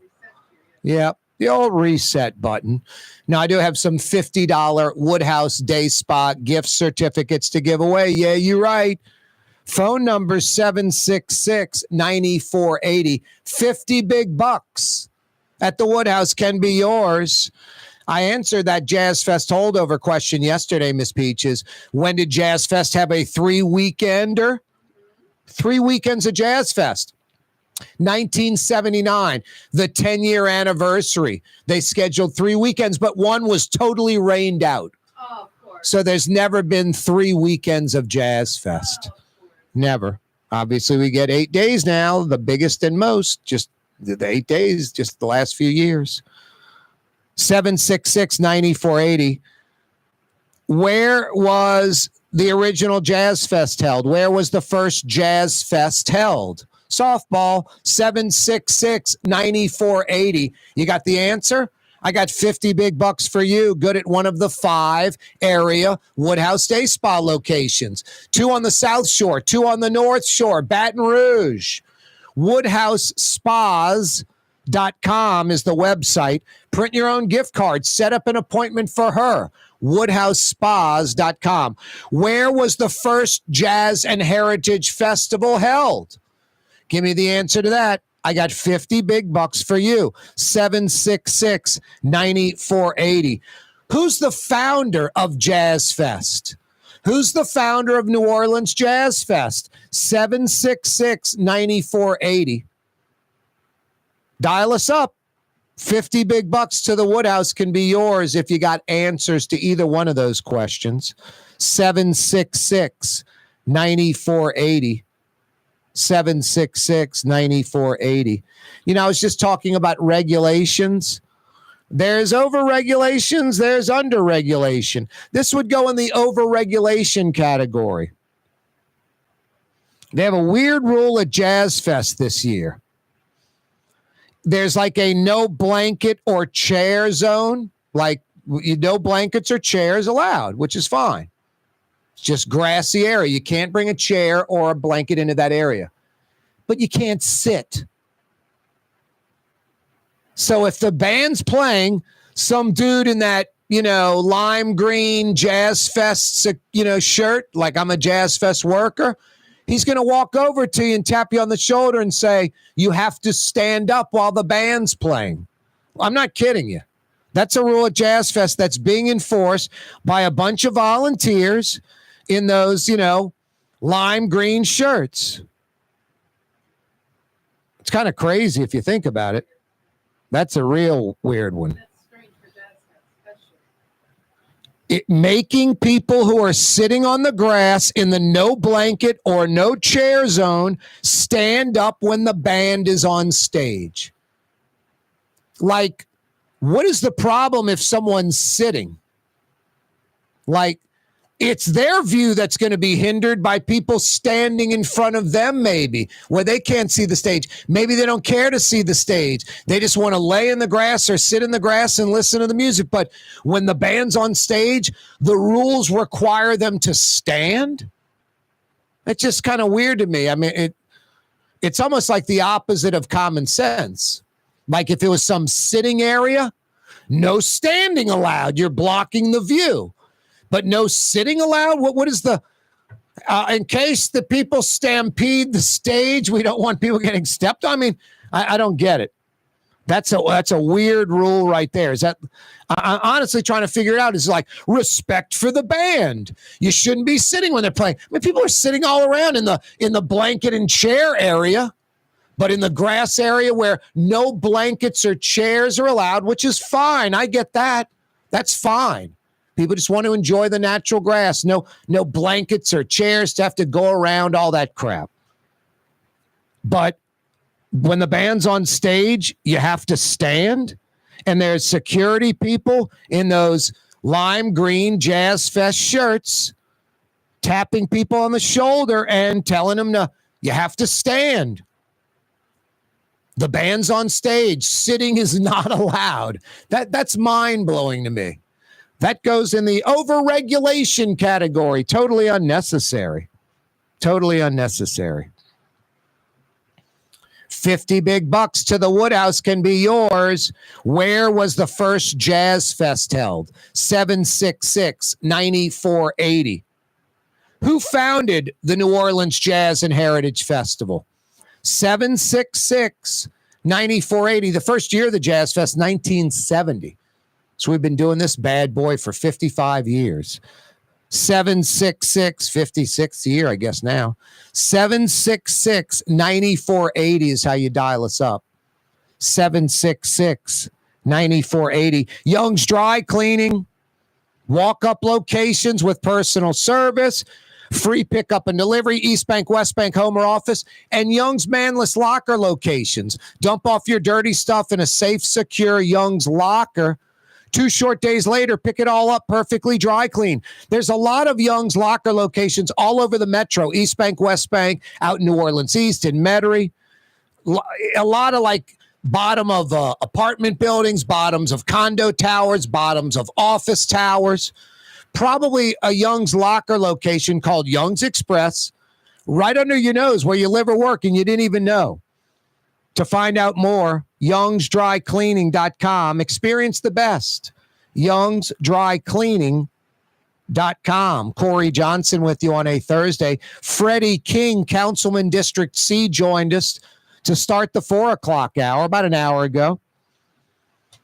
Yep, the old reset button. Now, I do have some $50 Woodhouse Day Spa gift certificates to give away. Yeah, you're right. Phone number 766-9480. 50 big bucks at the Woodhouse can be yours. I answered that Jazz Fest holdover question yesterday, Miss Peaches. When did Jazz Fest have a 3-weekender? 3 weekends of Jazz Fest. 1979, the 10-year anniversary. They scheduled 3 weekends, but one was totally rained out. Oh, of course. So there's never been 3 weekends of Jazz Fest. Never. Obviously, we get 8 days now, the biggest and most. Just the 8 days, just the last few years. 766-9480. Where was the original Jazz Fest held? Where was the first Jazz Fest held? Softball, 766-9480. You got the answer? I got 50 big bucks for you. Good at one of the 5 area Woodhouse Day Spa locations. 2 on the South Shore, 2 on the North Shore, Baton Rouge. WoodhouseSpas.com is the website. Print your own gift card. Set up an appointment for her. WoodhouseSpas.com. Where was the first Jazz and Heritage Festival held? Give me the answer to that. I got 50 big bucks for you. 766-9480. Who's the founder of Jazz Fest? Who's the founder of New Orleans Jazz Fest? 766-9480. Dial us up. 50 big bucks to the Woodhouse can be yours if you got answers to either one of those questions. 766-9480. 766-9480. You know, I was just talking about regulations. There's over-regulations, there's under-regulation. This would go in the over-regulation category. They have a weird rule at Jazz Fest this year. There's like a no blanket or chair zone, like no blankets or chairs allowed, which is fine. It's just grassy area. You can't bring a chair or a blanket into that area, but you can't sit. So if the band's playing, some dude in that, lime green Jazz Fest, shirt, like I'm a Jazz Fest worker, he's going to walk over to you and tap you on the shoulder and say, you have to stand up while the band's playing. I'm not kidding you. That's a rule at Jazz Fest that's being enforced by a bunch of volunteers in those, lime green shirts. It's kind of crazy if you think about it. That's a real weird one. Making people who are sitting on the grass in the no blanket or no chair zone stand up when the band is on stage. Like, what is the problem if someone's sitting? Like, it's their view that's going to be hindered by people standing in front of them, maybe, where they can't see the stage. Maybe they don't care to see the stage. They just want to lay in the grass or sit in the grass and listen to the music. But when the band's on stage, the rules require them to stand. It's just kind of weird to me. I mean, it's almost like the opposite of common sense. Like if it was some sitting area, no standing allowed. You're blocking the view. But no sitting allowed? What is the, in case the people stampede the stage, we don't want people getting stepped on? I mean, I don't get it. That's a weird rule right there. Is that, I'm honestly trying to figure it out. Is like respect for the band. You shouldn't be sitting when they're playing. I mean, people are sitting all around in the blanket and chair area, but in the grass area where no blankets or chairs are allowed, which is fine. I get that. That's fine. People just want to enjoy the natural grass. No blankets or chairs to have to go around, all that crap. But when the band's on stage, you have to stand. And there's security people in those lime green Jazz Fest shirts tapping people on the shoulder and telling them you have to stand. The band's on stage. Sitting is not allowed. That's mind-blowing to me. That goes in the overregulation category. Totally unnecessary. Totally unnecessary. 50 big bucks to the Woodhouse can be yours. Where was the first Jazz Fest held? 766-9480. Who founded the New Orleans Jazz and Heritage Festival? 766-9480. The first year of the Jazz Fest, 1970. So we've been doing this bad boy for 55 years. 766 56th year, I guess now. 766-9480 is how you dial us up. 766-9480. Young's Dry Cleaning. Walk-up locations with personal service. Free pickup and delivery. East Bank, West Bank, home or office. And Young's Manless Locker locations. Dump off your dirty stuff in a safe, secure Young's Locker. 2 short days later, pick it all up perfectly dry clean. There's a lot of Young's Locker locations all over the metro. East Bank, West Bank, out in New Orleans East, in Metairie. A lot of like bottom of apartment buildings, bottoms of condo towers, bottoms of office towers. Probably a Young's Locker location called Young's Express right under your nose where you live or work and you didn't even know. To find out more, youngsdrycleaning.com. Experience the best. youngsdrycleaning.com. Corey Johnson with you on a Thursday. Freddie King, Councilman District C, joined us to start the 4 o'clock hour about an hour ago.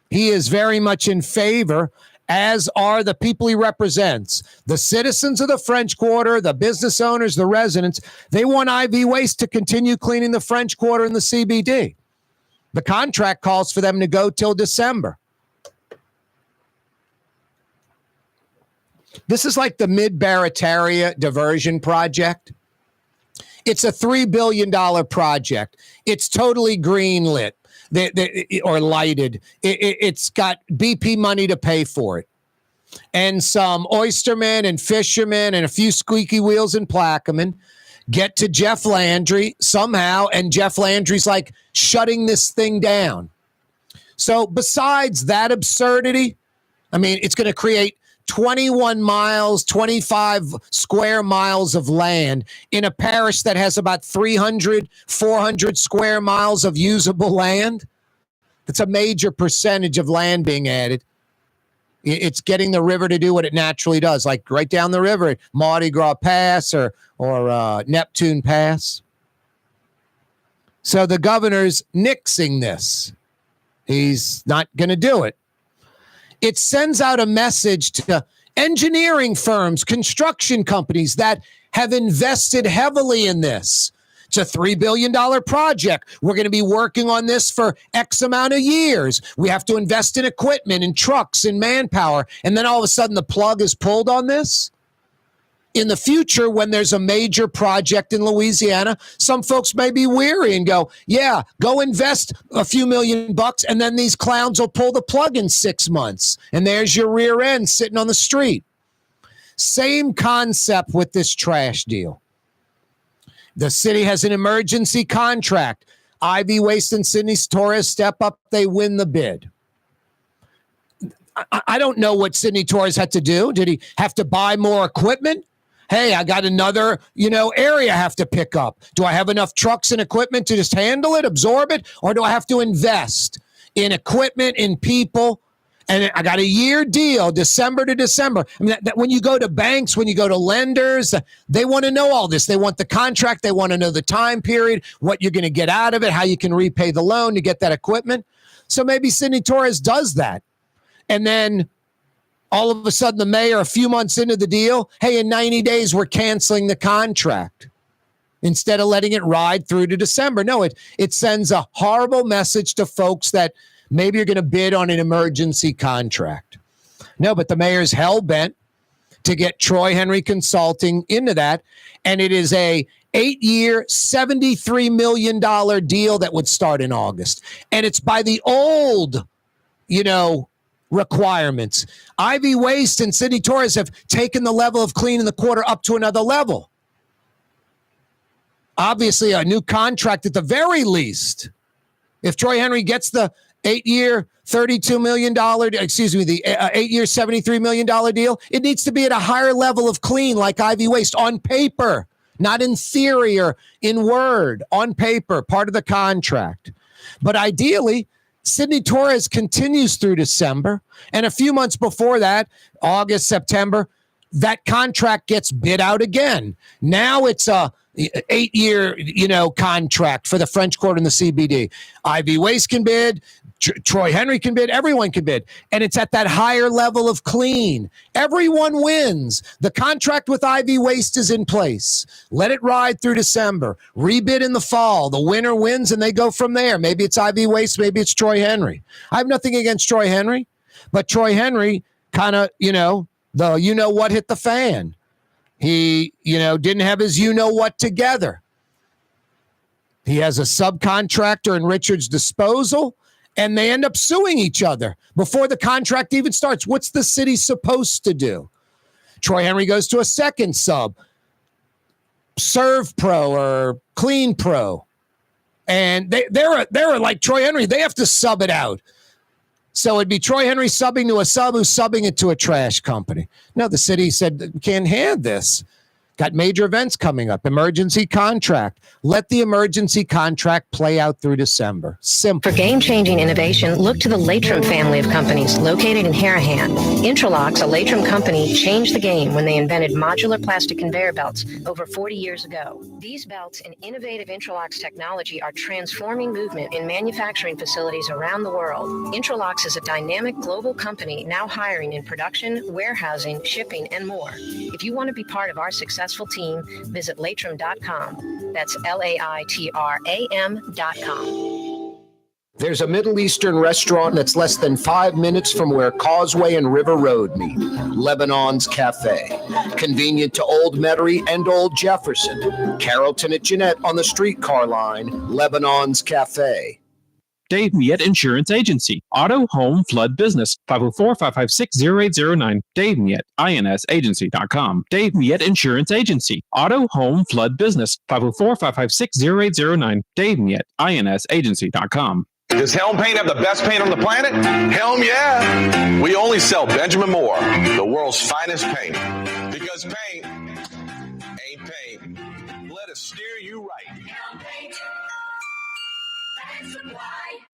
He is very much in favor, as are the people he represents. The citizens of the French Quarter, the business owners, the residents, they want IV Waste to continue cleaning the French Quarter and the CBD. The contract calls for them to go till December. This is like the Mid-Barataria diversion project. It's a $3 billion project. It's totally green-lit. Or lighted. It's got BP money to pay for it. And some oystermen and fishermen and a few squeaky wheels in Plaquemine get to Jeff Landry somehow, and Jeff Landry's like shutting this thing down. So besides that absurdity, I mean, it's going to create 21 miles, 25 square miles of land in a parish that has about 300, 400 square miles of usable land. That's a major percentage of land being added. It's getting the river to do what it naturally does, like right down the river, Mardi Gras Pass or Neptune Pass. So the governor's nixing this. He's not going to do it. It sends out a message to engineering firms, construction companies that have invested heavily in this. It's a $3 billion project. We're going to be working on this for X amount of years. We have to invest in equipment and trucks and manpower. And then all of a sudden the plug is pulled on this. In the future, when there's a major project in Louisiana, some folks may be weary and go, yeah, go invest a few $1,000,000 and then these clowns will pull the plug in 6 months. And there's your rear end sitting on the street. Same concept with this trash deal. The city has an emergency contract. IV Waste and Sidney Torres step up. They win the bid. I don't know what Sidney Torres had to do. Did he have to buy more equipment? Hey, I got another, area I have to pick up. Do I have enough trucks and equipment to just handle it, absorb it? Or do I have to invest in equipment, in people? And I got a year deal, December to December. I mean, that when you go to banks, when you go to lenders, they want to know all this. They want the contract. They want to know the time period, what you're going to get out of it, how you can repay the loan to get that equipment. So maybe Sidney Torres does that. And then all of a sudden, the mayor, a few months into the deal, hey, in 90 days, we're canceling the contract instead of letting it ride through to December. No, it sends a horrible message to folks that maybe you're going to bid on an emergency contract. No, but the mayor's hell-bent to get Troy Henry Consulting into that, and it is a 8-year, $73 million deal that would start in August. And it's by the old, requirements. IV Waste and Sidney Torres have taken the level of cleaning the quarter up to another level. Obviously, a new contract at the very least. If Troy Henry gets the 8-year, $32 million, the 8-year, $73 million deal, it needs to be at a higher level of clean like IV Waste on paper, not in theory or in word, on paper, part of the contract. But ideally, Sidney Torres continues through December, and a few months before that, August, September, that contract gets bid out again. Now it's a 8-year, contract for the French Quarter and the CBD. IV Waste can bid. Troy Henry can bid. Everyone can bid. And it's at that higher level of clean. Everyone wins. The contract with IV Waste is in place. Let it ride through December. Rebid in the fall. The winner wins and they go from there. Maybe it's IV Waste. Maybe it's Troy Henry. I have nothing against Troy Henry, but Troy Henry kind of, what hit the fan. He, didn't have his what together. He has a subcontractor in Richard's disposal, and they end up suing each other before the contract even starts. What's the city supposed to do? Troy Henry goes to a second sub, Serve Pro or Clean Pro, and they're like Troy Henry. They have to sub it out. So it'd be Troy Henry subbing to a sub who's subbing it to a trash company. No, the city said, we can't have this. Got major events coming up. Emergency contract. Let the emergency contract play out through December. Simple. For game-changing innovation, look to the Latrim family of companies located in Harahan. Intralocks, a Latrim company, changed the game when they invented modular plastic conveyor belts over 40 years ago. These belts and innovative Intralocks technology are transforming movement in manufacturing facilities around the world. Intralocks is a dynamic global company now hiring in production, warehousing, shipping, and more. If you want to be part of our successful team, visit Latrim.com. That's LAITRAM.com. There's a Middle Eastern restaurant that's less than 5 minutes from where Causeway and River Road meet, Lebanon's Cafe. Convenient to Old Metairie and Old Jefferson. Carrollton at Jeanette on the streetcar line, Lebanon's Cafe. Dave Miette Insurance Agency. Auto, home, flood, business. 504-556-0809. Dave Miette, INSagency.com. Dave Miette Insurance Agency. Auto, home, flood, business. 504-556-0809. Dave Miette, INSagency.com. Does Helm Paint have the best paint on the planet? Helm, yeah. We only sell Benjamin Moore, the world's finest paint. Because paint ain't paint. Let us steer you right. Helm Paint.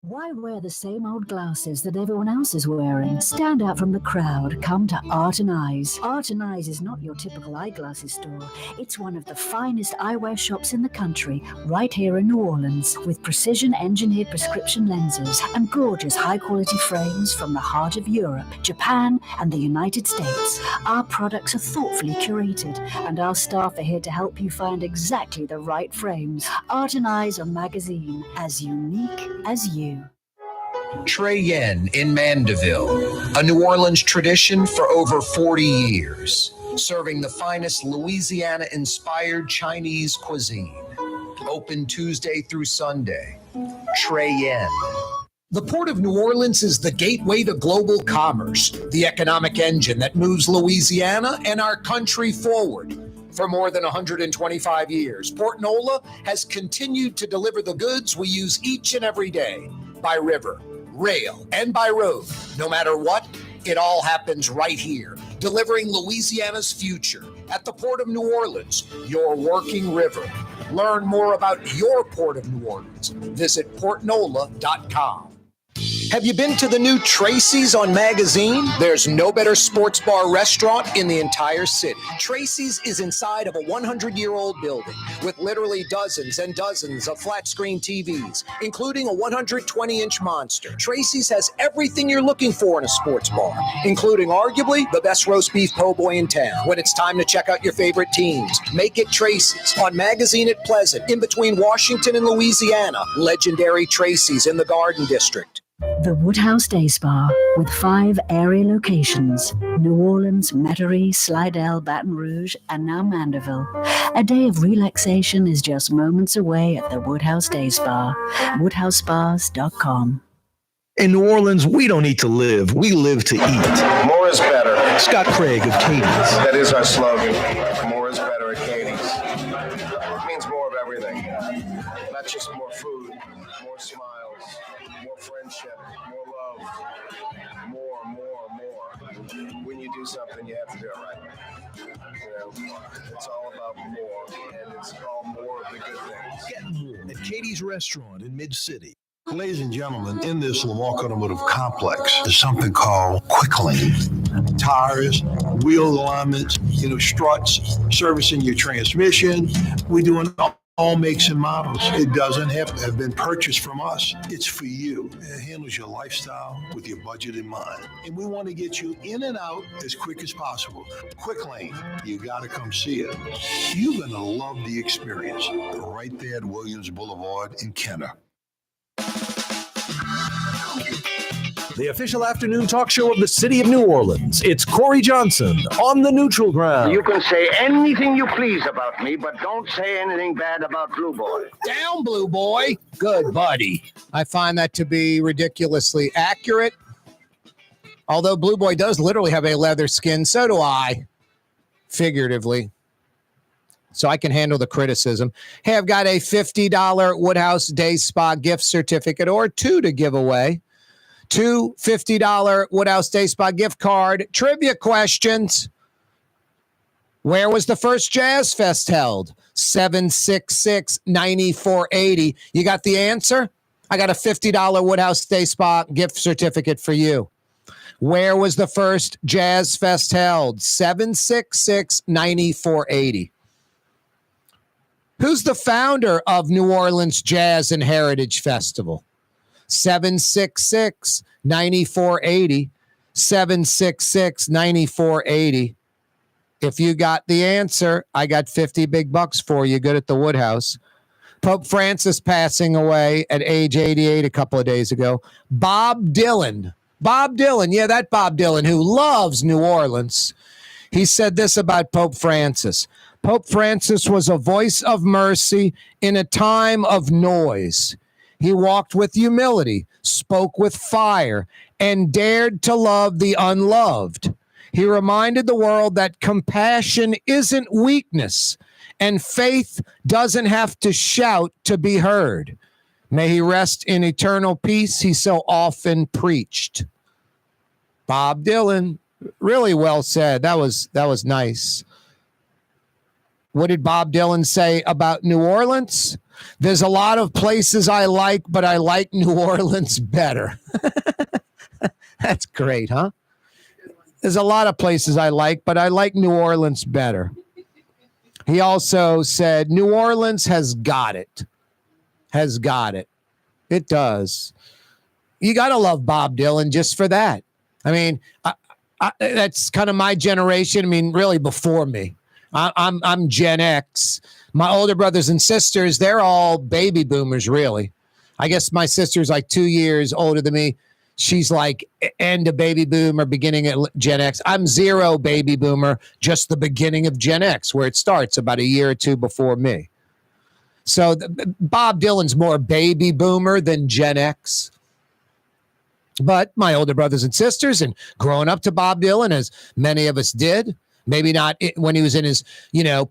Why wear the same old glasses that everyone else is wearing? Stand out from the crowd. Come to Art and Eyes. Art and Eyes is not your typical eyeglasses store. It's one of the finest eyewear shops in the country, right here in New Orleans, with precision-engineered prescription lenses and gorgeous high-quality frames from the heart of Europe, Japan, and the United States. Our products are thoughtfully curated, and our staff are here to help you find exactly the right frames. Art and Eyes, a magazine as unique as you. Trey Yen in Mandeville, a New Orleans tradition for over 40 years, serving the finest Louisiana-inspired Chinese cuisine. Open Tuesday through Sunday. Trey Yen. The Port of New Orleans is the gateway to global commerce, the economic engine that moves Louisiana and our country forward. For more than 125 years, Port Nola has continued to deliver the goods we use each and every day, by river, rail, and by road. No matter what, it all happens right here, delivering Louisiana's future at the Port of New Orleans, your working river. Learn more about your Port of New Orleans. Visit portnola.com. Have you been to the new Tracy's on Magazine? There's no better sports bar restaurant in the entire city. Tracy's is inside of a 100-year-old building with literally dozens and dozens of flat-screen TVs, including a 120-inch monster. Tracy's has everything you're looking for in a sports bar, including arguably the best roast beef po' boy in town. When it's time to check out your favorite teams, make it Tracy's on Magazine at Pleasant, in between Washington and Louisiana. Legendary Tracy's in the Garden District. The Woodhouse Day Spa, with 5 area locations: New Orleans, Metairie, Slidell, Baton Rouge, and now Mandeville. A day of relaxation is just moments away at the Woodhouse Day Spa. WoodhouseSpas.com. In New Orleans, we don't eat to live. We live to eat. More is better. Scott Craig of Katie's. That is our slogan. More is better at Katie's. It means more of everything. Not just more food, more smiles, more friendship, more love, more. When you do something, you have to do it right. It's all about more, and it's all more of the good things. Get more at Katie's Restaurant in Mid-City. Ladies and gentlemen, in this Lamar Automotive complex is something called Quick Lane. Tires, wheel alignments, struts, servicing your transmission. We're doing all makes and models. It doesn't have been purchased from us. It's for you. It handles your lifestyle with your budget in mind. And we want to get you in and out as quick as possible. Quick Lane, you got to come see it. You're going to love the experience right there at Williams Boulevard in Kenner. The official afternoon talk show of the city of New Orleans. It's Corey Johnson on the Neutral Ground. You can say anything you please about me, but don't say anything bad about Blue Boy. Down, Blue Boy. Good buddy. I find that to be ridiculously accurate. Although Blue Boy does literally have a leather skin, so do I, figuratively. So I can handle the criticism. Hey, I've got a $50 Woodhouse Day Spa gift certificate or two to give away. Two $50 Woodhouse Day Spa gift card. Trivia questions. Where was the first Jazz Fest held? 766-9480. You got the answer? I got a $50 Woodhouse Day Spa gift certificate for you. Where was the first Jazz Fest held? 766-9480. Who's the founder of New Orleans Jazz and Heritage Festival? 766-9480. 766-9480. If you got the answer, I got 50 big bucks for you. Good at the Woodhouse. Pope Francis passing away at age 88 a couple of days ago. Bob Dylan. Yeah, that Bob Dylan who loves New Orleans. He said this about Pope Francis. Pope Francis was a voice of mercy in a time of noise. He walked with humility, spoke with fire, and dared to love the unloved. He reminded the world that compassion isn't weakness, and faith doesn't have to shout to be heard. May he rest in eternal peace, he so often preached. Bob Dylan, really well said. That was nice. What did Bob Dylan say about New Orleans? There's a lot of places I like, but I like New Orleans better. That's great, huh? There's a lot of places I like, but I like New Orleans better. He also said, New Orleans has got it. Has got it. It does. You got to love Bob Dylan just for that. I mean, that's kind of my generation. I mean, really before me. I'm Gen X. My older brothers and sisters, they're all baby boomers, really. I guess my sister's like 2 years older than me. She's like end of baby boomer, beginning at Gen X. I'm zero baby boomer, just the beginning of Gen X, where it starts about a year or two before me. So Bob Dylan's more baby boomer than Gen X. But my older brothers and sisters, and growing up to Bob Dylan, as many of us did, maybe not when he was in his,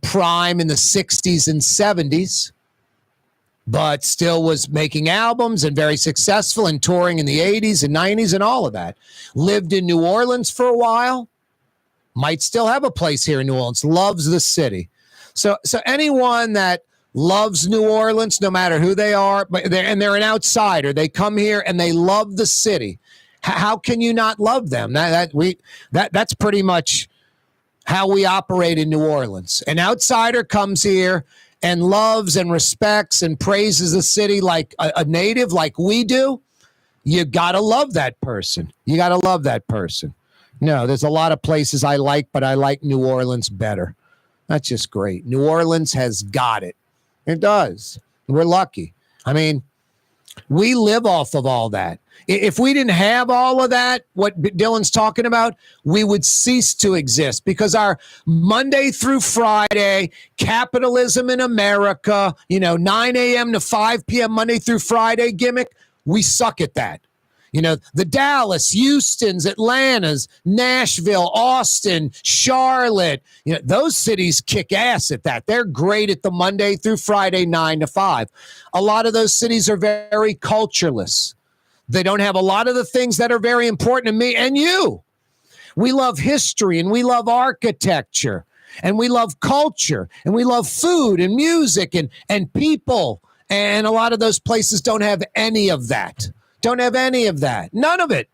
prime in the 60s and 70s, but still was making albums and very successful and touring in the 80s and 90s and all of that. Lived in New Orleans for a while, might still have a place here in New Orleans, loves the city. So anyone that loves New Orleans, no matter who they are, but they're an outsider, they come here and they love the city. How can you not love them? That's pretty much how we operate in New Orleans. An outsider comes here and loves and respects and praises the city like a native, like we do. You got to love that person. You got to love that person. No, there's a lot of places I like, but I like New Orleans better. That's just great. New Orleans has got it. It does. We're lucky. I mean, we live off of all that. If we didn't have all of that, what Dylan's talking about, we would cease to exist because our Monday through Friday capitalism in America, 9 a.m. to 5 p.m. Monday through Friday gimmick, we suck at that. The Dallas, Houston's, Atlanta's, Nashville, Austin, Charlotte, those cities kick ass at that. They're great at the Monday through Friday, 9 to 5. A lot of those cities are very cultureless. They don't have a lot of the things that are very important to me and you. We love history and we love architecture and we love culture and we love food and music and people. And a lot of those places don't have any of that. Don't have any of that. None of it.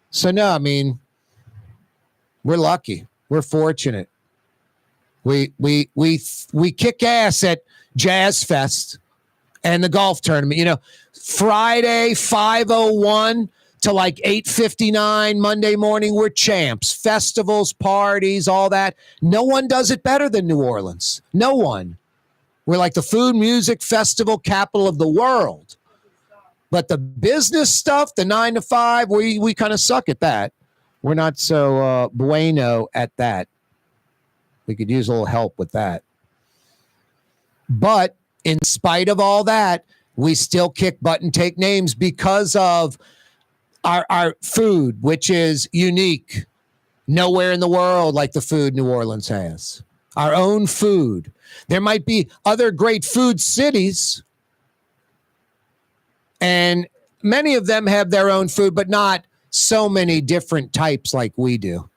So no, I mean, We're lucky. We're fortunate. We kick ass at Jazz Fest and the golf tournament. You know, Friday 5:01 to like 8:59 Monday morning, we're champs. Festivals, parties, all that. No one does it better than New Orleans. No one. We're like the food, music, festival capital of the world. But the business stuff, the 9 to 5, we kind of suck at that. We're not so bueno at that. We could use a little help with that. But in spite of all that, we still kick butt and take names because of our food, which is unique. Nowhere in the world like the food New Orleans has. Our own food. There might be other great food cities, and many of them have their own food, but not so many different types like we do.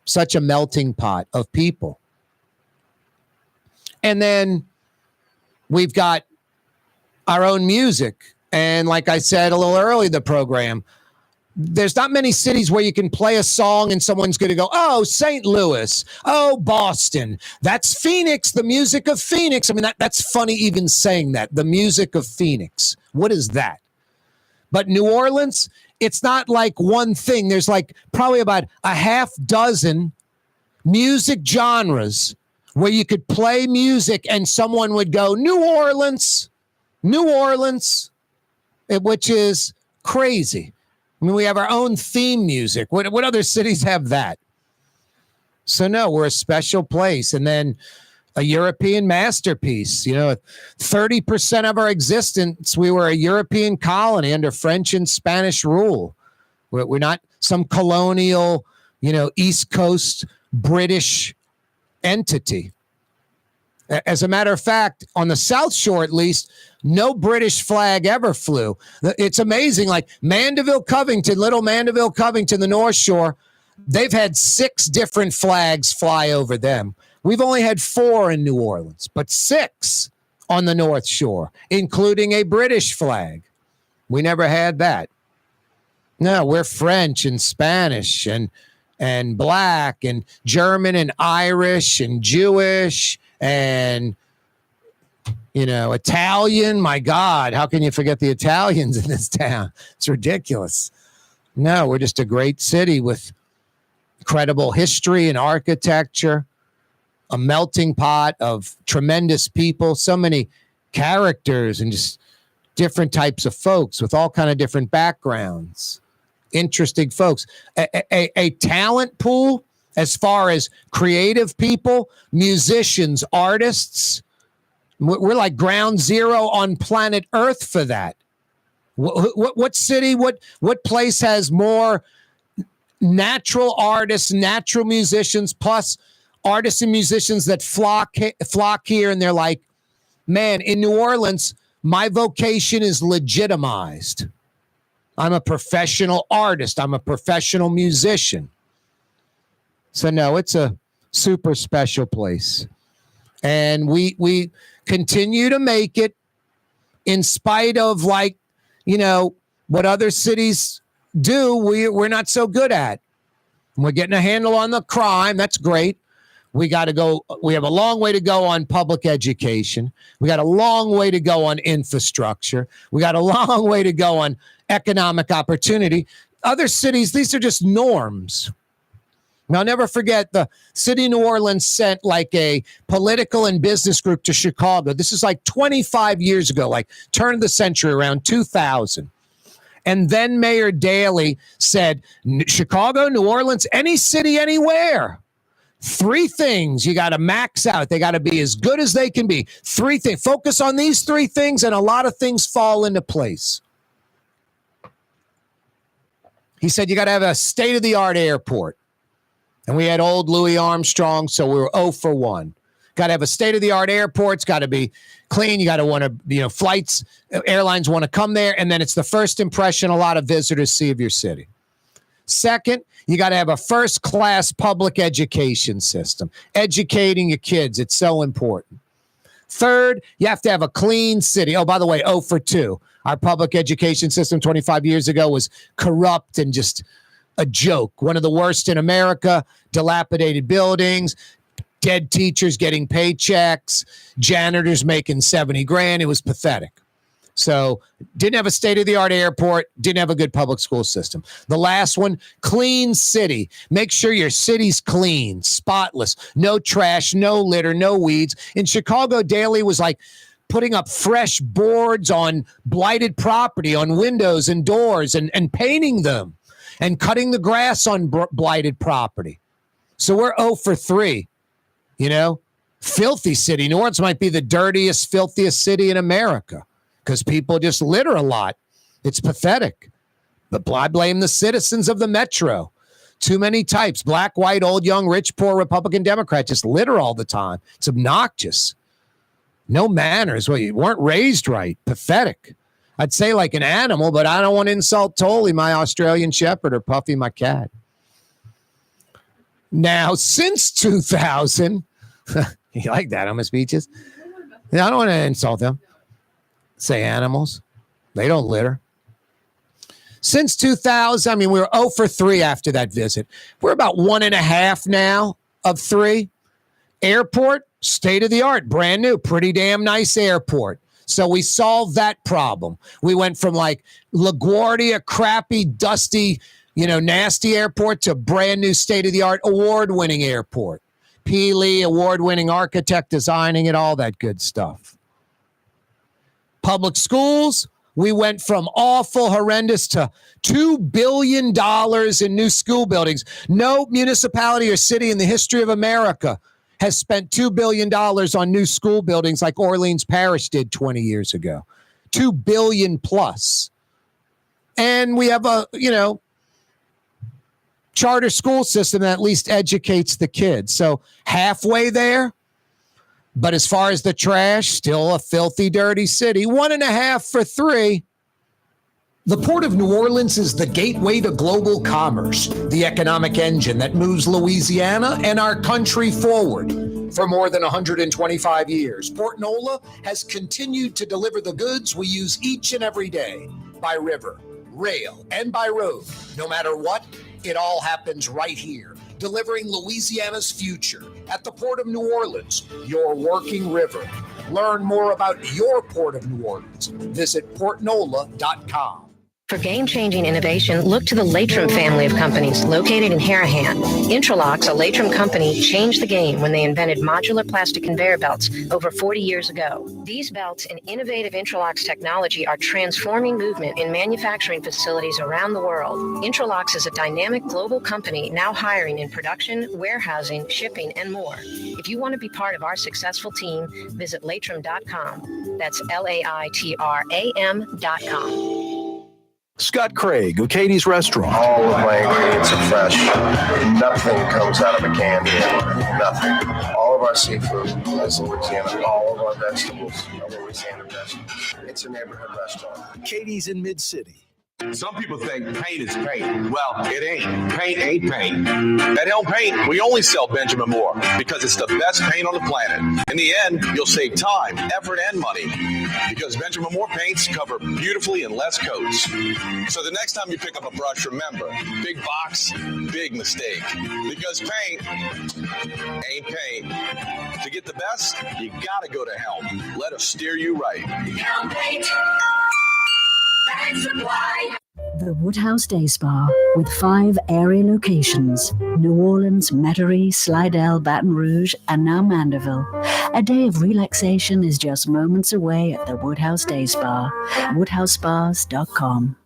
Such a melting pot of people. And then we've got our own music. And like I said a little early in the program, there's not many cities where you can play a song and someone's going to go, oh, St. Louis, oh, Boston, that's Phoenix, the music of Phoenix. I mean, that's funny even saying that, the music of Phoenix. What is that? But New Orleans, it's not like one thing. There's like probably about a half dozen music genres where you could play music and someone would go, New Orleans, which is crazy. I mean, we have our own theme music. What other cities have that? So no, we're a special place. And then a European masterpiece. You know, 30% of our existence, we were a European colony under French and Spanish rule. We're not some colonial, East Coast British entity. As a matter of fact, on the South Shore, at least, no British flag ever flew. It's amazing. Like Mandeville, Covington, little Mandeville, Covington, the North Shore, they've had 6 different flags fly over them. We've only had 4 in New Orleans, but 6 on the North Shore, including a British flag. We never had that. No, we're French and Spanish and black and German and Irish and Jewish and, Italian. My God, how can you forget the Italians in this town? It's ridiculous. No, we're just a great city with incredible history and architecture, a melting pot of tremendous people, so many characters and just different types of folks with all kind of different backgrounds. Interesting folks. A talent pool as far as creative people, musicians, artists. We're like ground zero on planet Earth for that. What city, what place has more natural artists, natural musicians, plus artists and musicians that flock here, and they're like, man, in New Orleans, my vocation is legitimized. I'm a professional artist. I'm a professional musician. So no, it's a super special place. And we continue to make it in spite of what other cities do, we're not so good at. We're getting a handle on the crime. That's great. We got to go. We have a long way to go on public education. We got a long way to go on infrastructure. We got a long way to go on economic opportunity. Other cities, these are just norms. Now, I'll never forget the city of New Orleans sent like a political and business group to Chicago. This is like 25 years ago, like turn of the century, around 2000. And then Mayor Daley said, Chicago, New Orleans, any city, anywhere. 3 things you got to max out. They got to be as good as they can be. 3 things. Focus on these 3 things, and a lot of things fall into place. He said you got to have a state-of-the-art airport. And we had old Louis Armstrong, so we were 0 for 1. Got to have a state-of-the-art airport. It's got to be clean. You got to want to, flights, airlines want to come there. And then it's the first impression a lot of visitors see of your city. Second, you got to have a first-class public education system. Educating your kids, it's so important. Third, you have to have a clean city. Oh, by the way, 0 for 2. Our public education system 25 years ago was corrupt and just a joke. One of the worst in America, dilapidated buildings, dead teachers getting paychecks, janitors making 70 grand. It was pathetic. So didn't have a state-of-the-art airport, didn't have a good public school system. The last one, clean city. Make sure your city's clean, spotless, no trash, no litter, no weeds. In Chicago, Daley was like putting up fresh boards on blighted property, on windows and doors, and painting them and cutting the grass on blighted property. So we're 0 for 3, Filthy city. New Orleans might be the dirtiest, filthiest city in America, because people just litter a lot. It's pathetic. But I blame the citizens of the metro. Too many types, black, white, old, young, rich, poor, Republican, Democrat, just litter all the time. It's obnoxious. No manners. Well, you weren't raised right. Pathetic. I'd say like an animal, but I don't want to insult Tolly, my Australian Shepherd, or Puffy, my cat. Now, since 2000, you like that on my speeches? I don't want to insult them. Say animals. They don't litter. Since 2000, we were 0 for 3 after that visit. We're about 1.5 now of 3. Airport, state of the art, brand new, pretty damn nice airport. So we solved that problem. We went from like LaGuardia, crappy, dusty, nasty airport to brand new state of the art, award-winning airport. P. Lee, award-winning architect, designing it, all that good stuff. Public schools, we went from awful, horrendous to $2 billion in new school buildings. No municipality or city in the history of America has spent $2 billion on new school buildings like Orleans Parish did 20 years ago. $2 billion plus. And we have a, charter school system that at least educates the kids. So halfway there. But as far as the trash, still a filthy, dirty city. 1.5 for 3. The Port of New Orleans is the gateway to global commerce, the economic engine that moves Louisiana and our country forward. For more than 125 years, Port Nola has continued to deliver the goods we use each and every day by river, rail, and by road. No matter what, it all happens right here, delivering Louisiana's future at the Port of New Orleans, your working river. Learn more about your Port of New Orleans. Visit portnola.com. For game-changing innovation, look to the Latrim family of companies located in Harahan. Intralocks, a Latrim company, changed the game when they invented modular plastic conveyor belts over 40 years ago. These belts and innovative Intralocks technology are transforming movement in manufacturing facilities around the world. Intralocks is a dynamic global company now hiring in production, warehousing, shipping, and more. If you want to be part of our successful team, visit Latrim.com. That's LAITRAM.com. Scott Craig of Katie's Restaurant. All of my ingredients are fresh. Nothing comes out of a can here. Nothing. All of our seafood is Louisiana. All of our vegetables are Louisiana vegetables. It's a neighborhood restaurant. Katie's in Mid-City. Some people think paint is paint. Well, it ain't. Paint ain't paint. At Helm Paint, we only sell Benjamin Moore because it's the best paint on the planet. In the end, you'll save time, effort, and money because Benjamin Moore paints cover beautifully in less coats. So the next time you pick up a brush, remember, big box, big mistake. Because paint ain't paint. To get the best, you gotta go to Helm. Let us steer you right. Helm Paint. The Woodhouse Day Spa, with 5 area locations: New Orleans, Metairie, Slidell, Baton Rouge, and now Mandeville. A day of relaxation is just moments away at the Woodhouse Day Spa. WoodhouseSpas.com.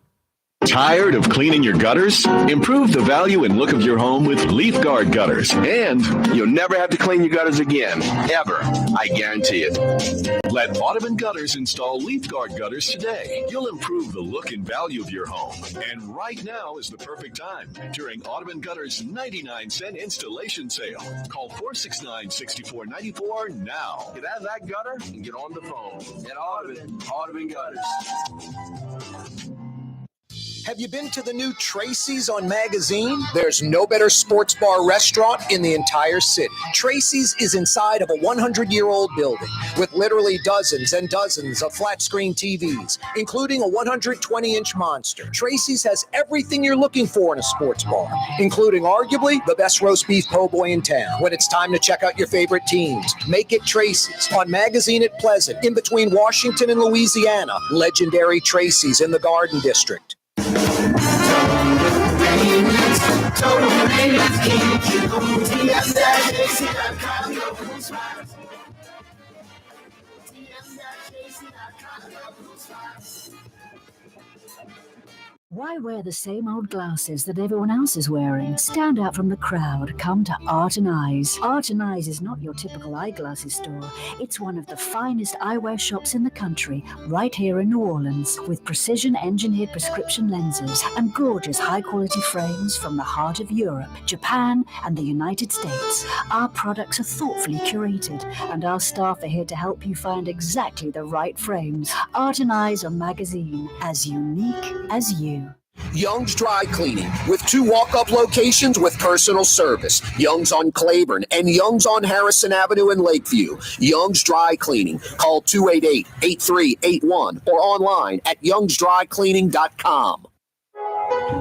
Tired of cleaning your gutters? Improve the value and look of your home with Leaf Guard gutters. And you'll never have to clean your gutters again, ever. I guarantee it. Let Audubon Gutters install Leaf Guard gutters today. You'll improve the look and value of your home. And right now is the perfect time during Audubon Gutters' 99-cent installation sale. Call 469-6494 now. Get out of that gutter and get on the phone. At Audubon Gutters. Have you been to the new Tracy's on Magazine? There's no better sports bar restaurant in the entire city. Tracy's is inside of a 100-year-old building with literally dozens and dozens of flat-screen TVs, including a 120-inch monster. Tracy's has everything you're looking for in a sports bar, including arguably the best roast beef po' boy in town. When it's time to check out your favorite teams, make it Tracy's on Magazine at Pleasant, in between Washington and Louisiana. Legendary Tracy's in the Garden District. Why wear the same old glasses that everyone else is wearing? Stand out from the crowd. Come to Art and Eyes. Art and Eyes is not your typical eyeglasses store. It's one of the finest eyewear shops in the country, right here in New Orleans, with precision-engineered prescription lenses and gorgeous high-quality frames from the heart of Europe, Japan, and the United States. Our products are thoughtfully curated, and our staff are here to help you find exactly the right frames. Art and Eyes on Magazine, as unique as you. Young's Dry Cleaning, with 2 walk-up locations with personal service. Young's on Claiborne and Young's on Harrison Avenue in Lakeview. Young's Dry Cleaning. Call 288-8381 or online at youngsdrycleaning.com.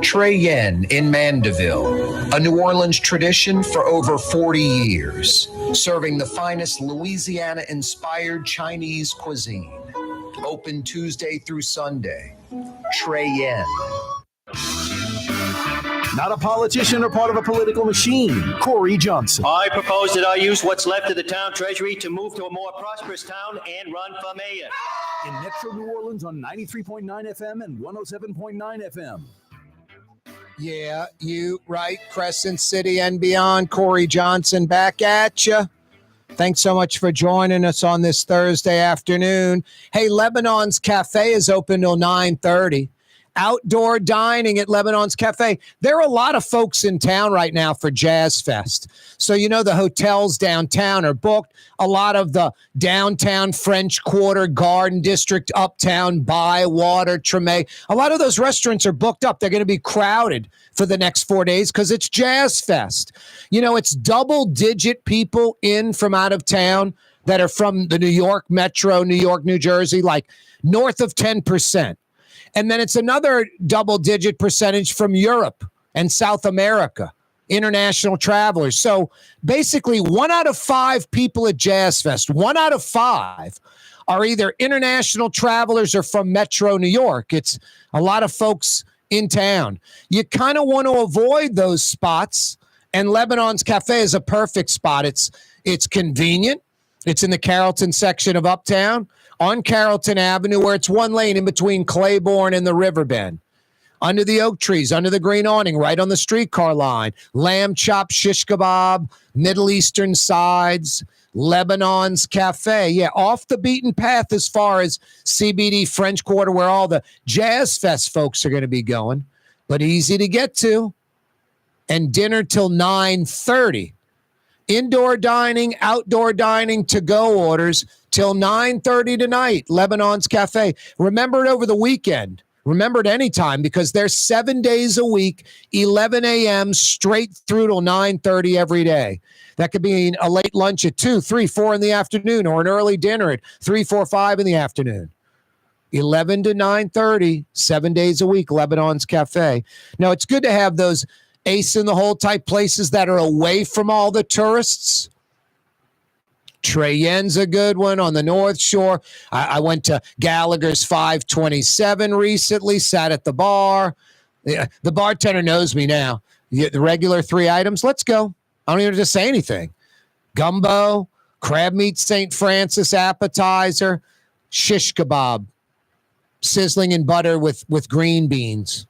Trey Yen in Mandeville, a New Orleans tradition for over 40 years, serving the finest Louisiana-inspired Chinese cuisine. Open Tuesday through Sunday. Trey Yen. Not a politician or part of a political machine. Corey Johnson. I propose that I use what's left of the town treasury to move to a more prosperous town and run for mayor. In Metro New Orleans on 93.9 FM and 107.9 FM. Yeah, you right. Crescent City and beyond. Corey Johnson back at you. Thanks so much for joining us on this Thursday afternoon. Hey, Lebanon's Cafe is open till 9:30. Outdoor dining at Lebanon's Cafe. There are a lot of folks in town right now for Jazz Fest. So, the hotels downtown are booked. A lot of the downtown French Quarter, Garden District, Uptown, Bywater, Treme. A lot of those restaurants are booked up. They're going to be crowded for the next 4 days because it's Jazz Fest. It's double-digit people in from out of town that are from the New York Metro, New York, New Jersey, like north of 10%. And then it's another double-digit percentage from Europe and South America, international travelers. So basically 1 out of 5 people at Jazz Fest, 1 out of 5 are either international travelers or from Metro New York. It's a lot of folks in town. You kind of want to avoid those spots, and Lebanon's Cafe is a perfect spot. It's convenient. It's in the Carrollton section of Uptown, on Carrollton Avenue, where it's 1 lane in between Claiborne and the Riverbend. Under the oak trees, under the green awning, right on the streetcar line. Lamb chop, shish kebab, Middle Eastern sides, Lebanon's Cafe. Yeah, off the beaten path as far as CBD French Quarter, where all the Jazz Fest folks are going to be going, but easy to get to. And dinner till 9:30. Indoor dining, outdoor dining, to-go orders till 9:30 tonight. Lebanon's Cafe. Remember it over the weekend. Remember it anytime because they're 7 days a week, 11 a.m. straight through till 9:30 every day. That could be a late lunch at 2, 3, 4 in the afternoon, or an early dinner at 3, 4, 5 in the afternoon. 11 to 9:30, 7 days a week, Lebanon's Cafe. Now, it's good to have those ace in the hole type places that are away from all the tourists. Trey Yen's a good one on the North Shore. I went to Gallagher's 527 recently, sat at the bar. The bartender knows me now. The regular 3 items, let's go. I don't even have to say anything. Gumbo, crab meat St. Francis appetizer, shish kebab, sizzling in butter with green beans.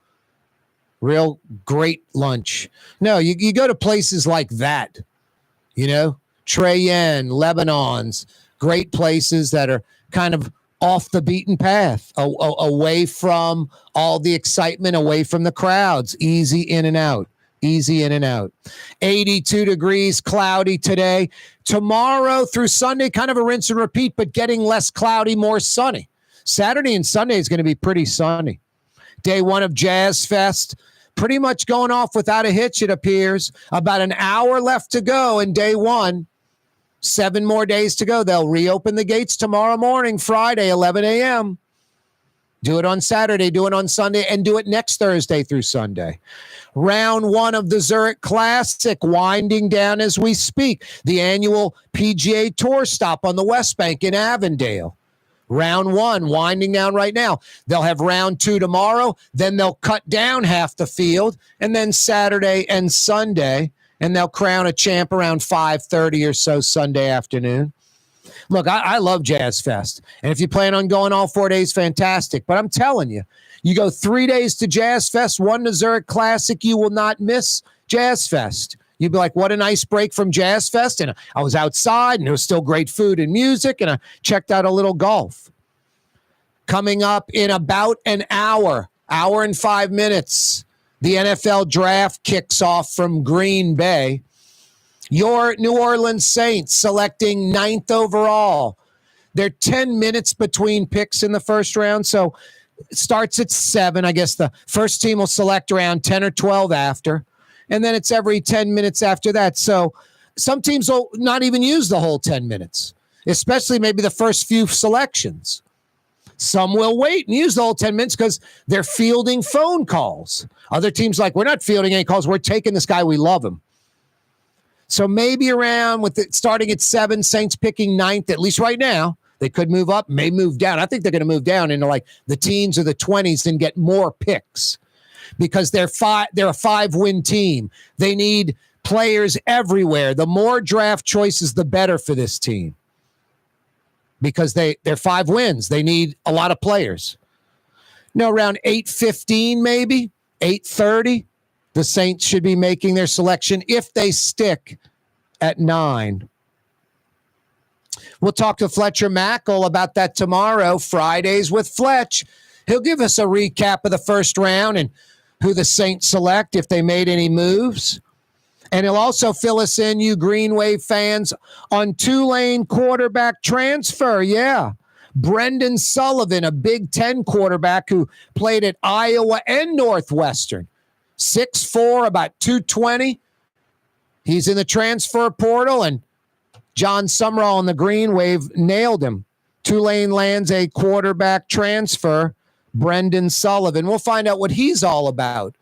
Real great lunch. No, you go to places like that, Trey Yen, Lebanon's, great places that are kind of off the beaten path, away from all the excitement, away from the crowds, easy in and out. 82 degrees, cloudy today. Tomorrow through Sunday, kind of a rinse and repeat, but getting less cloudy, more sunny. Saturday and Sunday is going to be pretty sunny. Day one of Jazz Fest. Pretty much going off without a hitch, it appears. About an hour left to go in day one. 7 more days to go. They'll reopen the gates tomorrow morning, Friday, 11 a.m. Do it on Saturday, do it on Sunday, and do it next Thursday through Sunday. Round one of the Zurich Classic winding down as we speak. The annual PGA Tour stop on the West Bank in Avondale. Round one winding down right now. They'll have round two tomorrow. Then they'll cut down half the field. And then Saturday and Sunday. And they'll crown a champ around 5:30 or so Sunday afternoon. Look, I love Jazz Fest. And if you plan on going all 4 days, fantastic. But I'm telling you, you go 3 days to Jazz Fest, 1 to Zurich Classic, you will not miss Jazz Fest. You'd be like, what a nice break from Jazz Fest. And I was outside, and there was still great food and music, and I checked out a little golf. Coming up in about an hour and 5 minutes, the NFL draft kicks off from Green Bay. Your New Orleans Saints selecting 9th overall. They're 10 minutes between picks in the first round, so it starts at 7. I guess the first team will select around 10 or 12 after, and then it's every 10 minutes after that. So some teams will not even use the whole 10 minutes, especially maybe the first few selections. Some will wait and use the whole 10 minutes because they're fielding phone calls. Other teams like, we're not fielding any calls. We're taking this guy. We love him. So maybe around with it starting at 7, Saints picking 9th, at least right now. They could move up, may move down. I think they're going to move down into like the teens or the 20s and get more picks because they're a 5-win team. They need players everywhere. The more draft choices, the better for this team because they're 5 wins. They need a lot of players. No, around 8:15 maybe, 8:30. The Saints should be making their selection if they stick at 9. We'll talk to Fletcher Mackel about that tomorrow, Fridays with Fletch. He'll give us a recap of the first round and who the Saints select, if they made any moves. And he'll also fill us in, you Green Wave fans, on Tulane quarterback transfer. Yeah. Brendan Sullivan, a Big Ten quarterback who played at Iowa and Northwestern. 6'4", about 220. He's in the transfer portal, and John Summerall in the Green Wave nailed him. Tulane lands a quarterback transfer, Brendan Sullivan. We'll find out what he's all about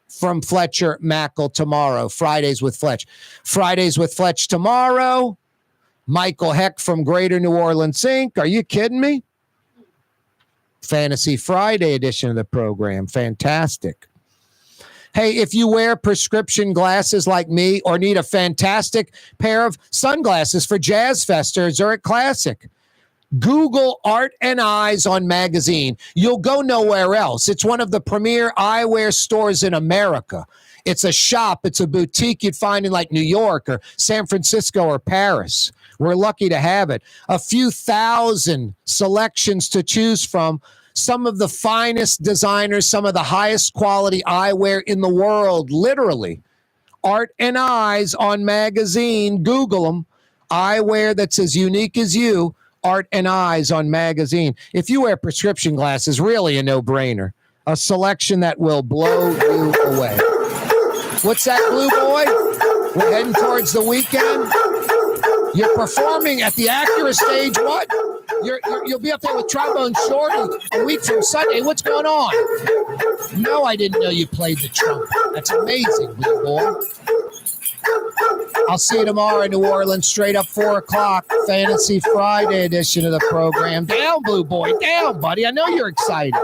from Fletcher Mackel tomorrow. Fridays with Fletch. Fridays with Fletch tomorrow. Michael Heck from Greater New Orleans Inc. Are you kidding me? Fantasy Friday edition of the program. Fantastic. Hey, if you wear prescription glasses like me or need a fantastic pair of sunglasses for Jazz Fest or Zurich Classic, Google Art and Eyes on Magazine. You'll go nowhere else. It's one of the premier eyewear stores in America. It's a shop. It's a boutique you'd find in like New York or San Francisco or Paris. We're lucky to have it. A few thousand selections to choose from. Some of the finest designers, some of the highest quality eyewear in the world, literally. Art and Eyes on Magazine. Google them. Eyewear that's as unique as you. Art and Eyes on Magazine. If you wear prescription glasses, really a no-brainer. A selection that will blow you away. What's that, Blue Boy? We're heading towards the weekend. You're performing at the Acura stage. What? You'll be up there with Trombone Short a week from Sunday. What's going on? No, I didn't know you played the trumpet. That's amazing, Blue Boy. I'll see you tomorrow in New Orleans, straight up 4 o'clock, Fantasy Friday edition of the program. Down, Blue Boy. Down, buddy. I know you're excited.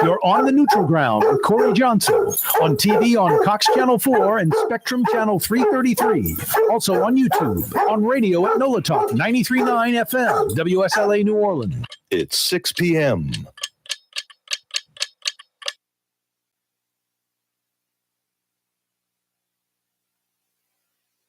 You're on the neutral ground with Corey Johnson on TV on Cox Channel 4 and Spectrum Channel 333. Also on YouTube, on radio at NOLA Talk 93.9 FM, WSLA New Orleans. It's 6 p.m.